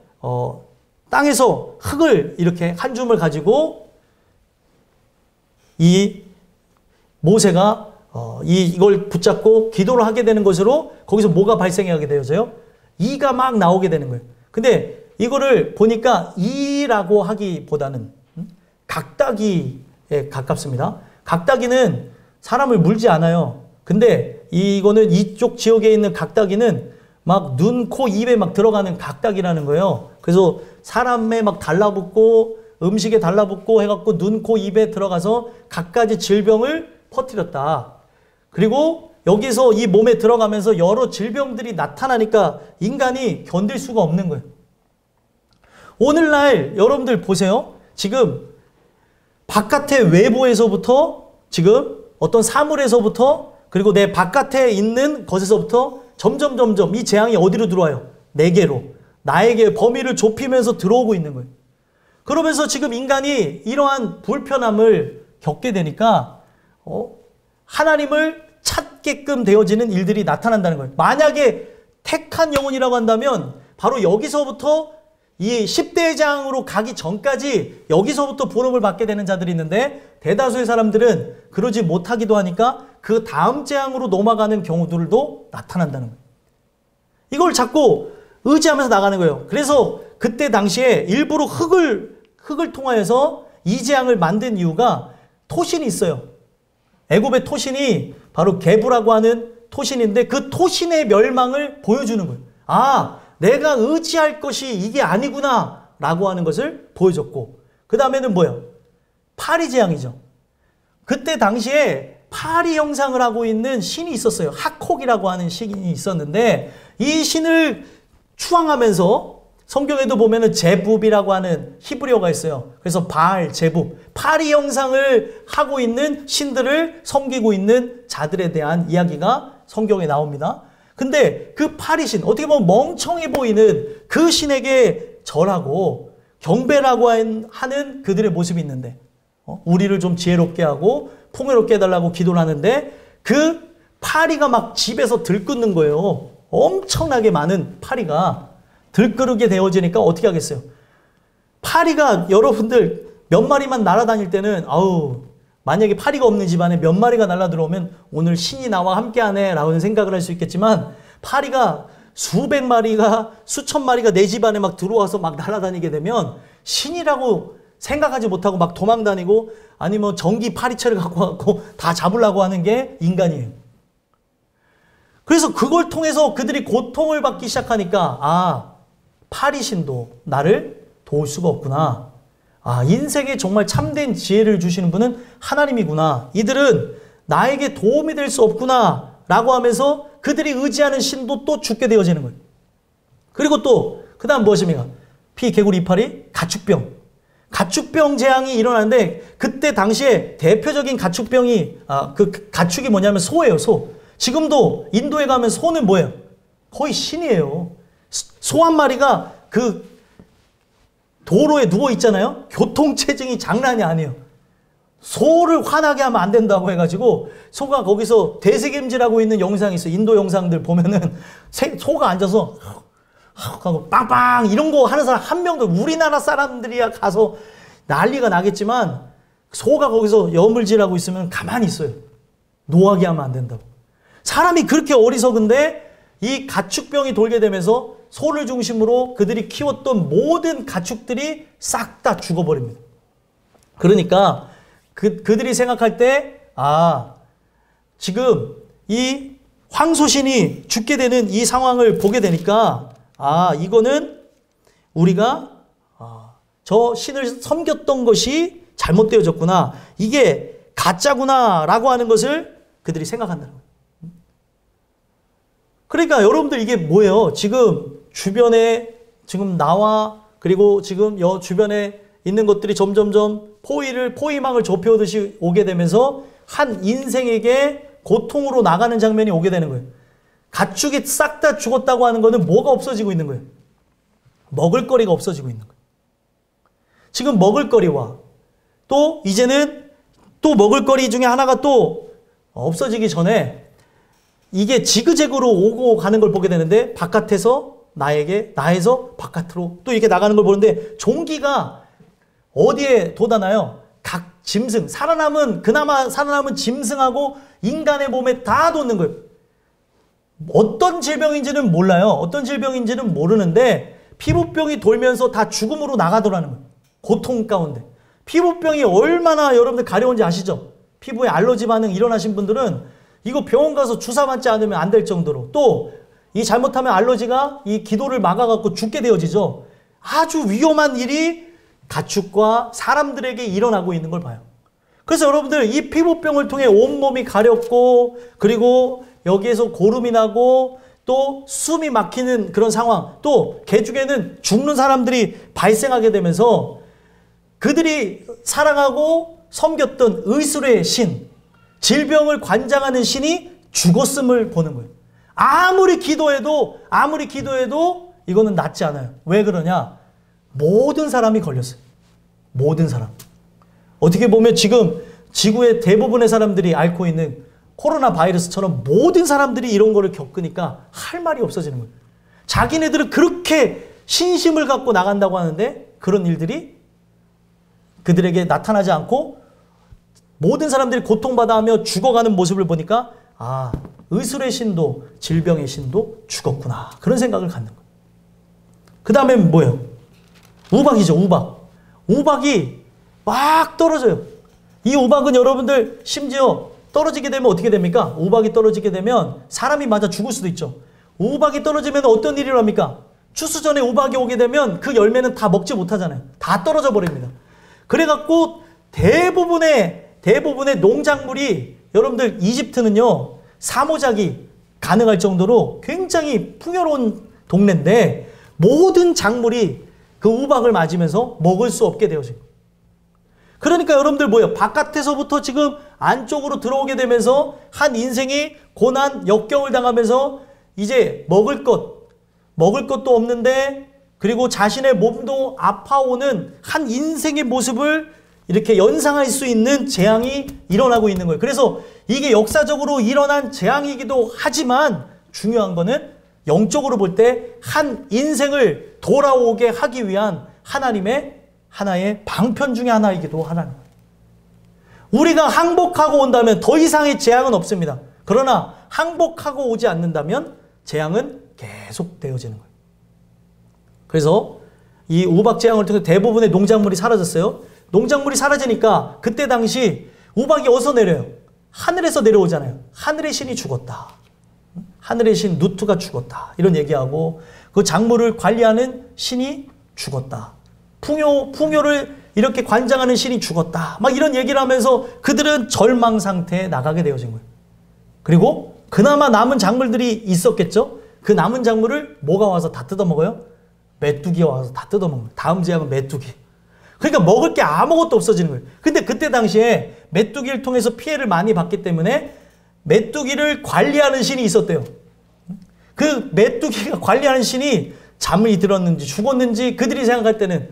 땅에서 흙을 이렇게 한 줌을 가지고 이 모세가 이걸 붙잡고 기도를 하게 되는 것으로, 거기서 뭐가 발생하게 되어져요? 이가 막 나오게 되는 거예요. 근데 이거를 보니까 이라고 하기보다는 각다기에 가깝습니다. 각다기는 사람을 물지 않아요. 근데 이거는 이쪽 지역에 있는 각다기는 막 눈, 코, 입에 막 들어가는 각다기라는 거예요. 그래서 사람에 막 달라붙고 음식에 달라붙고 해갖고 눈, 코, 입에 들어가서 갖가지 질병을 퍼뜨렸다. 그리고 여기서 이 몸에 들어가면서 여러 질병들이 나타나니까 인간이 견딜 수가 없는 거예요. 오늘날 여러분들 보세요. 지금 바깥의 외부에서부터, 지금 어떤 사물에서부터, 그리고 내 바깥에 있는 것에서부터 점점 이 재앙이 어디로 들어와요? 내게로, 나에게 범위를 좁히면서 들어오고 있는 거예요. 그러면서 지금 인간이 이러한 불편함을 겪게 되니까 하나님을 찾게끔 되어지는 일들이 나타난다는 거예요. 만약에 택한 영혼이라고 한다면 바로 여기서부터 이 10대 재앙으로 가기 전까지 여기서부터 보름을 받게 되는 자들이 있는데, 대다수의 사람들은 그러지 못하기도 하니까 그 다음 재앙으로 넘어가는 경우들도 나타난다는 거예요. 이걸 자꾸 의지하면서 나가는 거예요. 그래서 그때 당시에 일부러 흙을 통하여서 이 재앙을 만든 이유가 토신이 있어요. 애굽의 토신이 바로 게부라고 하는 토신인데 그 토신의 멸망을 보여주는 거예요. 아, 내가 의지할 것이 이게 아니구나 라고 하는 것을 보여줬고, 그 다음에는 뭐예요? 파리 재앙이죠. 그때 당시에 파리 형상을 하고 있는 신이 있었어요. 하콕이라고 하는 신이 있었는데 이 신을 추앙하면서 성경에도 보면은 제붑이라고 하는 히브리어가 있어요. 그래서 바알, 제붑, 파리 형상을 하고 있는 신들을 섬기고 있는 자들에 대한 이야기가 성경에 나옵니다. 근데 그 파리 신, 어떻게 보면 멍청해 보이는 그 신에게 절하고 경배라고 하는 그들의 모습이 있는데, 우리를 좀 지혜롭게 하고 풍요롭게 해달라고 기도를 하는데 그 파리가 막 집에서 들끓는 거예요. 엄청나게 많은 파리가 들끓게 되어지니까 어떻게 하겠어요? 파리가 여러분들 몇 마리만 날아다닐 때는 만약에 파리가 없는 집안에 몇 마리가 날아 들어오면 오늘 신이 나와 함께하네 라고 생각을 할 수 있겠지만, 파리가 수백 마리가 수천 마리가 내 집안에 막 들어와서 막 날아다니게 되면 신이라고 생각하지 못하고 막 도망다니고, 아니면 전기 파리채를 갖고 와서 다 잡으려고 하는 게 인간이에요. 그래서 그걸 통해서 그들이 고통을 받기 시작하니까 파리신도 나를 도울 수가 없구나. 인생에 정말 참된 지혜를 주시는 분은 하나님이구나. 이들은 나에게 도움이 될 수 없구나 라고 하면서 그들이 의지하는 신도 또 죽게 되어지는 거예요. 그리고 또 그 다음 무엇입니까? 피, 개구리, 이파리, 가축병. 가축병 재앙이 일어나는데 그때 당시에 대표적인 가축병이 그 가축이 뭐냐면 소예요. 소. 지금도 인도에 가면 소는 뭐예요? 거의 신이에요. 소 한 마리가 그 도로에 누워 있잖아요. 교통체증이 장난이 아니에요. 소를 화나게 하면 안 된다고 해가지고 소가 거기서 대세겜질하고 있는 영상이 있어요. 인도 영상들 보면은 소가 앉아서 하고 빵빵 이런 거 하는 사람 한 명도, 우리나라 사람들이야 가서 난리가 나겠지만 소가 거기서 여물질하고 있으면 가만히 있어요. 노하게 하면 안 된다고. 사람이 그렇게 어리석은데 이 가축병이 돌게 되면서 소를 중심으로 그들이 키웠던 모든 가축들이 싹 다 죽어버립니다. 그러니까 그들이 생각할 때 지금 이 황소신이 죽게 되는 이 상황을 보게 되니까 이거는 우리가 저 신을 섬겼던 것이 잘못되어졌구나. 이게 가짜구나 라고 하는 것을 그들이 생각한다는 거예요. 그러니까 여러분들 이게 뭐예요? 지금 주변에 지금 나와 그리고 지금 주변에 있는 것들이 점점점 포위망을 좁혀오듯이 오게 되면서 한 인생에게 고통으로 나가는 장면이 오게 되는 거예요. 가축이 싹 다 죽었다고 하는 거는 뭐가 없어지고 있는 거예요? 먹을거리가 없어지고 있는 거예요. 지금 먹을거리와 또 이제는 또 먹을거리 중에 하나가 또 없어지기 전에 이게 지그재그로 오고 가는 걸 보게 되는데, 바깥에서 나에서 바깥으로 또 이렇게 나가는 걸 보는데, 종기가 어디에 돋아나요? 각 짐승, 그나마 살아남은 짐승하고 인간의 몸에 다 돋는 거예요. 어떤 질병인지는 몰라요. 어떤 질병인지는 모르는데 피부병이 돌면서 다 죽음으로 나가더라는 거예요. 고통 가운데. 피부병이 얼마나 여러분들 가려운지 아시죠? 피부에 알러지 반응 일어나신 분들은 이거 병원 가서 주사 맞지 않으면 안 될 정도로, 또 이 잘못하면 알러지가 이 기도를 막아갖고 죽게 되어지죠. 아주 위험한 일이 가축과 사람들에게 일어나고 있는 걸 봐요. 그래서 여러분들 이 피부병을 통해 온몸이 가렵고, 그리고 여기에서 고름이 나고 또 숨이 막히는 그런 상황, 또 개중에는 죽는 사람들이 발생하게 되면서 그들이 사랑하고 섬겼던 의술의 신, 질병을 관장하는 신이 죽었음을 보는 거예요. 아무리 기도해도 이거는 낫지 않아요. 왜 그러냐? 모든 사람이 걸렸어요. 모든 사람. 어떻게 보면 지금 지구의 대부분의 사람들이 앓고 있는 코로나 바이러스처럼 모든 사람들이 이런 거를 겪으니까 할 말이 없어지는 거예요. 자기네들은 그렇게 신심을 갖고 나간다고 하는데 그런 일들이 그들에게 나타나지 않고 모든 사람들이 고통받아하며 죽어가는 모습을 보니까 의술의 신도 질병의 신도 죽었구나. 그런 생각을 갖는 거예요. 그 다음에 뭐예요? 우박이죠, 우박. 우박이 막 떨어져요. 이 우박은 여러분들 심지어 떨어지게 되면 어떻게 됩니까? 우박이 떨어지게 되면 사람이 맞아 죽을 수도 있죠. 우박이 떨어지면 어떤 일이 일어납니까? 추수전에 우박이 오게 되면 그 열매는 다 먹지 못하잖아요. 다 떨어져 버립니다. 그래갖고 대부분의 농작물이 여러분들 이집트는요, 사모작이 가능할 정도로 굉장히 풍요로운 동네인데 모든 작물이 그 우박을 맞으면서 먹을 수 없게 되어진 거예요. 그러니까 여러분들 뭐예요? 바깥에서부터 지금 안쪽으로 들어오게 되면서 한 인생이 고난, 역경을 당하면서 이제 먹을 것도 없는데, 그리고 자신의 몸도 아파오는 한 인생의 모습을 이렇게 연상할 수 있는 재앙이 일어나고 있는 거예요. 그래서 이게 역사적으로 일어난 재앙이기도 하지만 중요한 거는 영적으로 볼 때 한 인생을 돌아오게 하기 위한 하나님의 하나의 방편 중에 하나이기도 하라는 거예요. 우리가 항복하고 온다면 더 이상의 재앙은 없습니다. 그러나 항복하고 오지 않는다면 재앙은 계속 되어지는 거예요. 그래서 이 우박 재앙을 통해 대부분의 농작물이 사라졌어요. 농작물이 사라지니까 그때 당시 우박이 어디서 내려요? 하늘에서 내려오잖아요. 하늘의 신이 죽었다. 하늘의 신 누트가 죽었다. 이런 얘기하고 그 작물을 관리하는 신이 죽었다. 풍요를 이렇게 관장하는 신이 죽었다. 막 이런 얘기를 하면서 그들은 절망 상태에 나가게 되어진 거예요. 그리고 그나마 남은 작물들이 있었겠죠? 그 남은 작물을 뭐가 와서 다 뜯어먹어요? 메뚜기가 와서 다 뜯어먹는 거예요. 다음 재앙은 메뚜기. 그러니까 먹을 게 아무것도 없어지는 거예요. 근데 그때 당시에 메뚜기를 통해서 피해를 많이 받기 때문에 메뚜기를 관리하는 신이 있었대요. 그 메뚜기가 관리하는 신이 잠이 들었는지 죽었는지 그들이 생각할 때는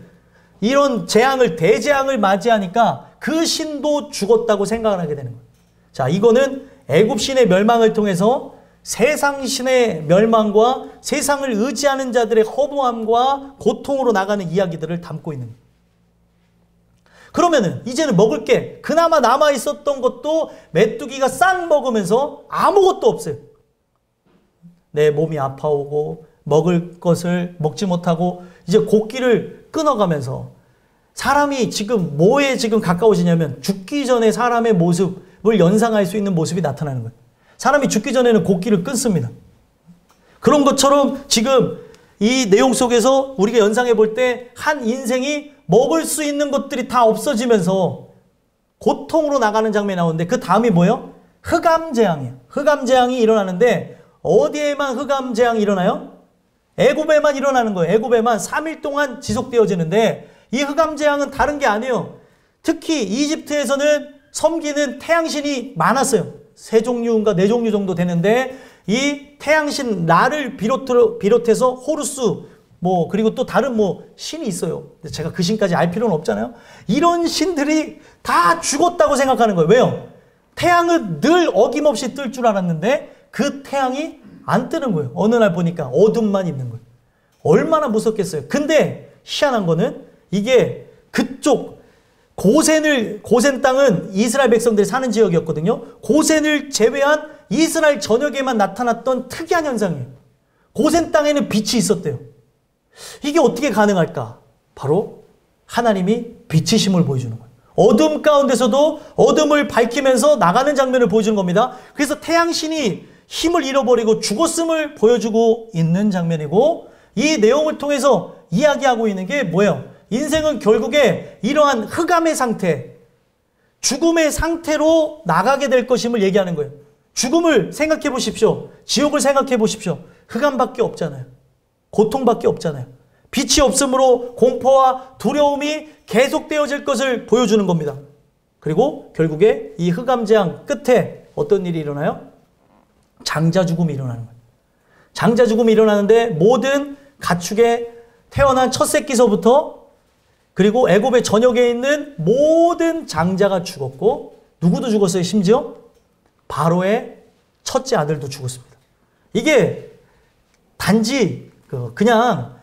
이런 재앙을, 대재앙을 맞이하니까 그 신도 죽었다고 생각을 하게 되는 거예요. 자, 이거는 애굽 신의 멸망을 통해서 세상 신의 멸망과 세상을 의지하는 자들의 허무함과 고통으로 나가는 이야기들을 담고 있는 거예요. 그러면은 이제는 먹을 게 그나마 남아 있었던 것도 메뚜기가 싹 먹으면서 아무것도 없어요. 내 몸이 아파오고 먹을 것을 먹지 못하고 이제 곡기를 끊어가면서 사람이 지금 뭐에 지금 가까워지냐면 죽기 전에 사람의 모습을 연상할 수 있는 모습이 나타나는 거예요. 사람이 죽기 전에는 곡기를 끊습니다. 그런 것처럼 지금 이 내용 속에서 우리가 연상해 볼 때 한 인생이 먹을 수 있는 것들이 다 없어지면서 고통으로 나가는 장면이 나오는데 그 다음이 뭐예요? 흑암재앙이에요. 흑암재앙이 일어나는데 어디에만 흑암재앙이 일어나요? 애굽에만 일어나는 거예요. 애굽에만 3일 동안 지속되어지는데 이 흑암재앙은 다른 게 아니에요. 특히 이집트에서는 섬기는 태양신이 많았어요. 3종류인가 4종류 정도 되는데 이 태양신 라를 비롯해서 호루스 그리고 또 다른 신이 있어요. 제가 그 신까지 알 필요는 없잖아요. 이런 신들이 다 죽었다고 생각하는 거예요. 왜요? 태양은 늘 어김없이 뜰 줄 알았는데 그 태양이 안 뜨는 거예요. 어느 날 보니까 어둠만 있는 거예요. 얼마나 무섭겠어요. 근데 희한한 거는 이게 그쪽 고센 땅은 이스라엘 백성들이 사는 지역이었거든요. 고센을 제외한 이스라엘 전역에만 나타났던 특이한 현상이에요. 고센 땅에는 빛이 있었대요. 이게 어떻게 가능할까? 바로 하나님이 빛이심을 보여주는 거예요. 어둠 가운데서도 어둠을 밝히면서 나가는 장면을 보여주는 겁니다. 그래서 태양신이 힘을 잃어버리고 죽었음을 보여주고 있는 장면이고, 이 내용을 통해서 이야기하고 있는 게 뭐예요? 인생은 결국에 이러한 흑암의 상태, 죽음의 상태로 나가게 될 것임을 얘기하는 거예요. 죽음을 생각해 보십시오. 지옥을 생각해 보십시오. 흑암밖에 없잖아요. 고통밖에 없잖아요. 빛이 없으므로 공포와 두려움이 계속되어질 것을 보여주는 겁니다. 그리고 결국에 이 흑암재앙 끝에 어떤 일이 일어나요? 장자 죽음이 일어나는 거예요. 장자 죽음이 일어나는데 모든 가축에 태어난 첫 새끼서부터 그리고 애굽의 전역에 있는 모든 장자가 죽었고, 누구도 죽었어요. 심지어 바로의 첫째 아들도 죽었습니다. 이게 단지 그냥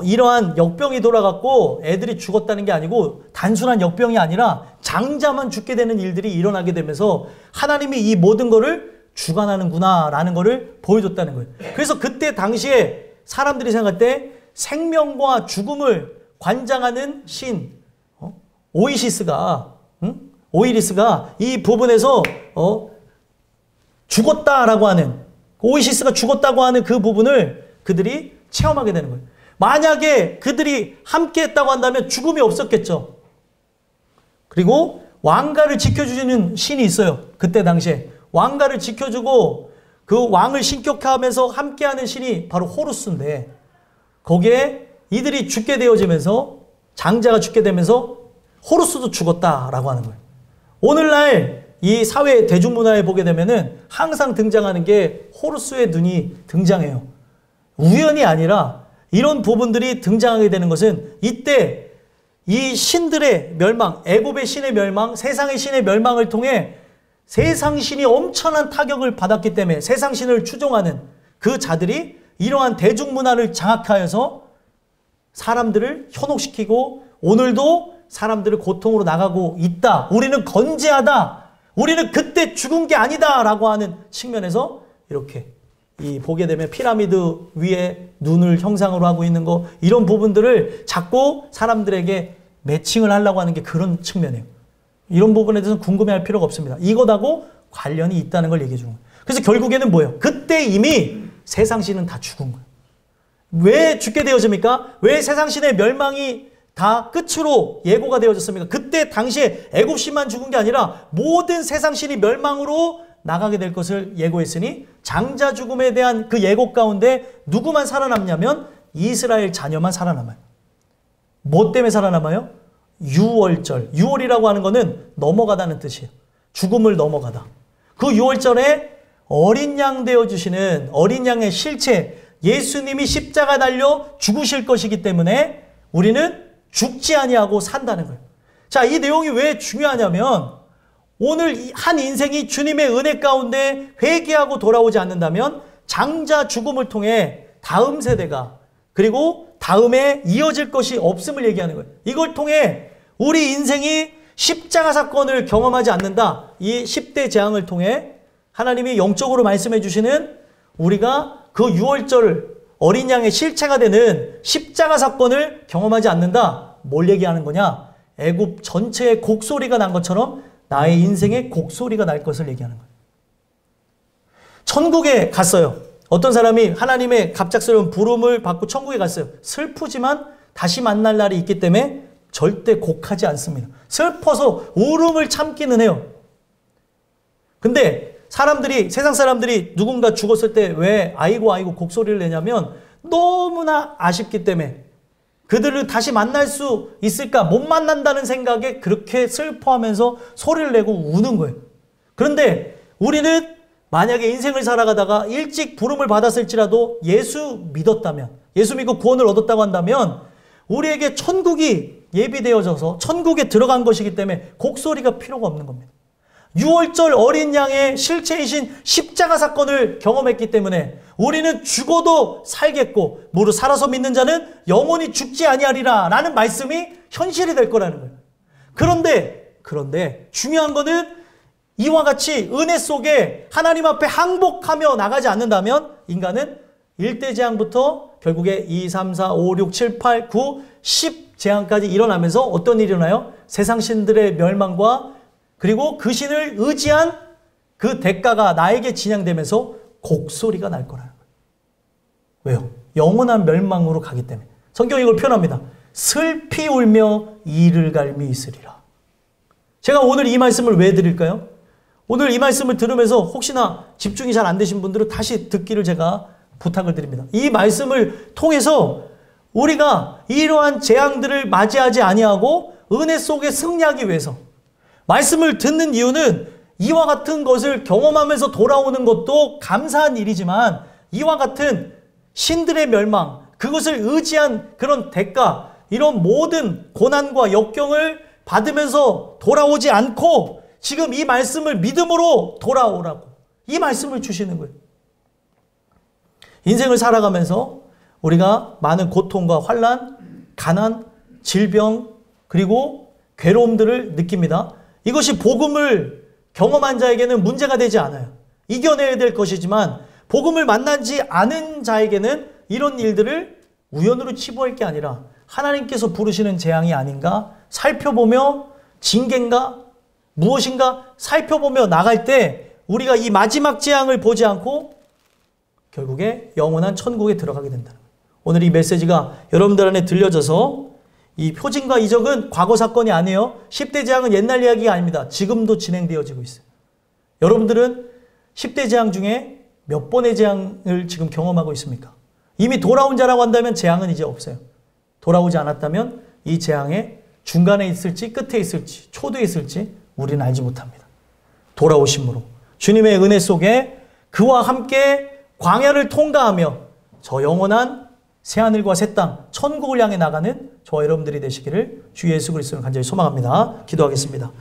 이러한 역병이 돌아갔고 애들이 죽었다는 게 아니고 단순한 역병이 아니라 장자만 죽게 되는 일들이 일어나게 되면서 하나님이 이 모든 거를 주관하는구나 라는 거를 보여줬다는 거예요. 그래서 그때 당시에 사람들이 생각할 때 생명과 죽음을 관장하는 신 오이리스가 이 부분에서 죽었다라고 하는, 오이시스가 죽었다고 하는 그 부분을 그들이 체험하게 되는 거예요. 만약에 그들이 함께 했다고 한다면 죽음이 없었겠죠. 그리고 왕가를 지켜주는 신이 있어요. 그때 당시에 왕가를 지켜주고 그 왕을 신격화하면서 함께하는 신이 바로 호루스인데, 거기에 이들이 죽게 되어지면서, 장자가 죽게 되면서 호루스도 죽었다라고 하는 거예요. 오늘날 이 사회 대중문화에 보게 되면은 항상 등장하는 게 호루스의 눈이 등장해요. 우연이 아니라 이런 부분들이 등장하게 되는 것은 이때 이 신들의 멸망, 애굽의 신의 멸망, 세상의 신의 멸망을 통해 세상 신이 엄청난 타격을 받았기 때문에 세상 신을 추종하는 그 자들이 이러한 대중문화를 장악하여서 사람들을 현혹시키고 오늘도 사람들을 고통으로 나가고 있다. 우리는 건재하다. 우리는 그때 죽은 게 아니다. 라고 하는 측면에서 이렇게 보게 되면 피라미드 위에 눈을 형상으로 하고 있는 거, 이런 부분들을 자꾸 사람들에게 매칭을 하려고 하는 게 그런 측면이에요. 이런 부분에 대해서는 궁금해할 필요가 없습니다. 이것하고 관련이 있다는 걸 얘기해 주는 거예요. 그래서 결국에는 뭐예요? 그때 이미 세상신은 다 죽은 거예요. 왜 죽게 되어집니까? 왜 세상신의 멸망이 다 끝으로 예고가 되어졌습니까? 그때 당시에 애굽신만 죽은 게 아니라 모든 세상신이 멸망으로 나가게 될 것을 예고했으니 장자 죽음에 대한 그 예고 가운데 누구만 살아남냐면 이스라엘 자녀만 살아남아요. 뭐 때문에 살아남아요? 유월절. 유월이라고 하는 거는 넘어가다는 뜻이에요. 죽음을 넘어가다. 그 유월절에 어린 양 되어주시는 어린 양의 실체, 예수님이 십자가 달려 죽으실 것이기 때문에 우리는 죽지 아니하고 산다는 거예요. 자, 이 내용이 왜 중요하냐면 오늘 한 인생이 주님의 은혜 가운데 회개하고 돌아오지 않는다면 장자 죽음을 통해 다음 세대가, 그리고 다음에 이어질 것이 없음을 얘기하는 거예요. 이걸 통해 우리 인생이 십자가 사건을 경험하지 않는다. 이 10대 재앙을 통해 하나님이 영적으로 말씀해 주시는 우리가 그 유월절 어린 양의 실체가 되는 십자가 사건을 경험하지 않는다. 뭘 얘기하는 거냐? 애굽 전체의 곡소리가 난 것처럼 나의 인생의 곡소리가 날 것을 얘기하는 거예요. 천국에 갔어요. 어떤 사람이 하나님의 갑작스러운 부름을 받고 천국에 갔어요. 슬프지만 다시 만날 날이 있기 때문에 절대 곡하지 않습니다. 슬퍼서 울음을 참기는 해요. 근데 세상 사람들이 누군가 죽었을 때 왜 아이고 아이고 곡소리를 내냐면 너무나 아쉽기 때문에, 그들을 다시 만날 수 있을까, 못 만난다는 생각에 그렇게 슬퍼하면서 소리를 내고 우는 거예요. 그런데 우리는 만약에 인생을 살아가다가 일찍 부름을 받았을지라도 예수 믿었다면, 예수 믿고 구원을 얻었다고 한다면 우리에게 천국이 예비되어져서 천국에 들어간 것이기 때문에 곡소리가 필요가 없는 겁니다. 유월절 어린 양의 실체이신 십자가 사건을 경험했기 때문에 우리는 죽어도 살겠고 무릇 살아서 믿는 자는 영원히 죽지 아니하리라 라는 말씀이 현실이 될 거라는 거예요. 그런데 중요한 거는 이와 같이 은혜 속에 하나님 앞에 항복하며 나가지 않는다면 인간은 1대 재앙부터 결국에 2, 3, 4, 5, 6, 7, 8, 9, 10 재앙까지 일어나면서 어떤 일이 일어나요? 세상 신들의 멸망과 그리고 그 신을 의지한 그 대가가 나에게 진양되면서 곡소리가 날 거라는 거예요. 왜요? 영원한 멸망으로 가기 때문에. 성경이 이걸 표현합니다. 슬피 울며 이를 갈미 있으리라. 제가 오늘 이 말씀을 왜 드릴까요? 오늘 이 말씀을 들으면서 혹시나 집중이 잘 안 되신 분들은 다시 듣기를 제가 부탁을 드립니다. 이 말씀을 통해서 우리가 이러한 재앙들을 맞이하지 아니하고 은혜 속에 승리하기 위해서 말씀을 듣는 이유는 이와 같은 것을 경험하면서 돌아오는 것도 감사한 일이지만 이와 같은 신들의 멸망, 그것을 의지한 그런 대가, 이런 모든 고난과 역경을 받으면서 돌아오지 않고 지금 이 말씀을 믿음으로 돌아오라고 이 말씀을 주시는 거예요. 인생을 살아가면서 우리가 많은 고통과 환난, 가난, 질병, 그리고 괴로움들을 느낍니다. 이것이 복음을 경험한 자에게는 문제가 되지 않아요. 이겨내야 될 것이지만 복음을 만나지 않은 자에게는 이런 일들을 우연으로 치부할 게 아니라 하나님께서 부르시는 재앙이 아닌가 살펴보며 징계인가 무엇인가 살펴보며 나갈 때 우리가 이 마지막 재앙을 보지 않고 결국에 영원한 천국에 들어가게 된다는 거예요. 오늘 이 메시지가 여러분들 안에 들려져서 이 표징과 이적은 과거 사건이 아니에요. 10대 재앙은 옛날 이야기가 아닙니다. 지금도 진행되어지고 있어요. 여러분들은 10대 재앙 중에 몇 번의 재앙을 지금 경험하고 있습니까? 이미 돌아온 자라고 한다면 재앙은 이제 없어요. 돌아오지 않았다면 이 재앙의 중간에 있을지 끝에 있을지 초도에 있을지 우리는 알지 못합니다. 돌아오심으로 주님의 은혜 속에 그와 함께 광야를 통과하며 저 영원한 새하늘과 새 땅 천국을 향해 나가는 저와 여러분들이 되시기를 주 예수 그리스도를 간절히 소망합니다. 기도하겠습니다.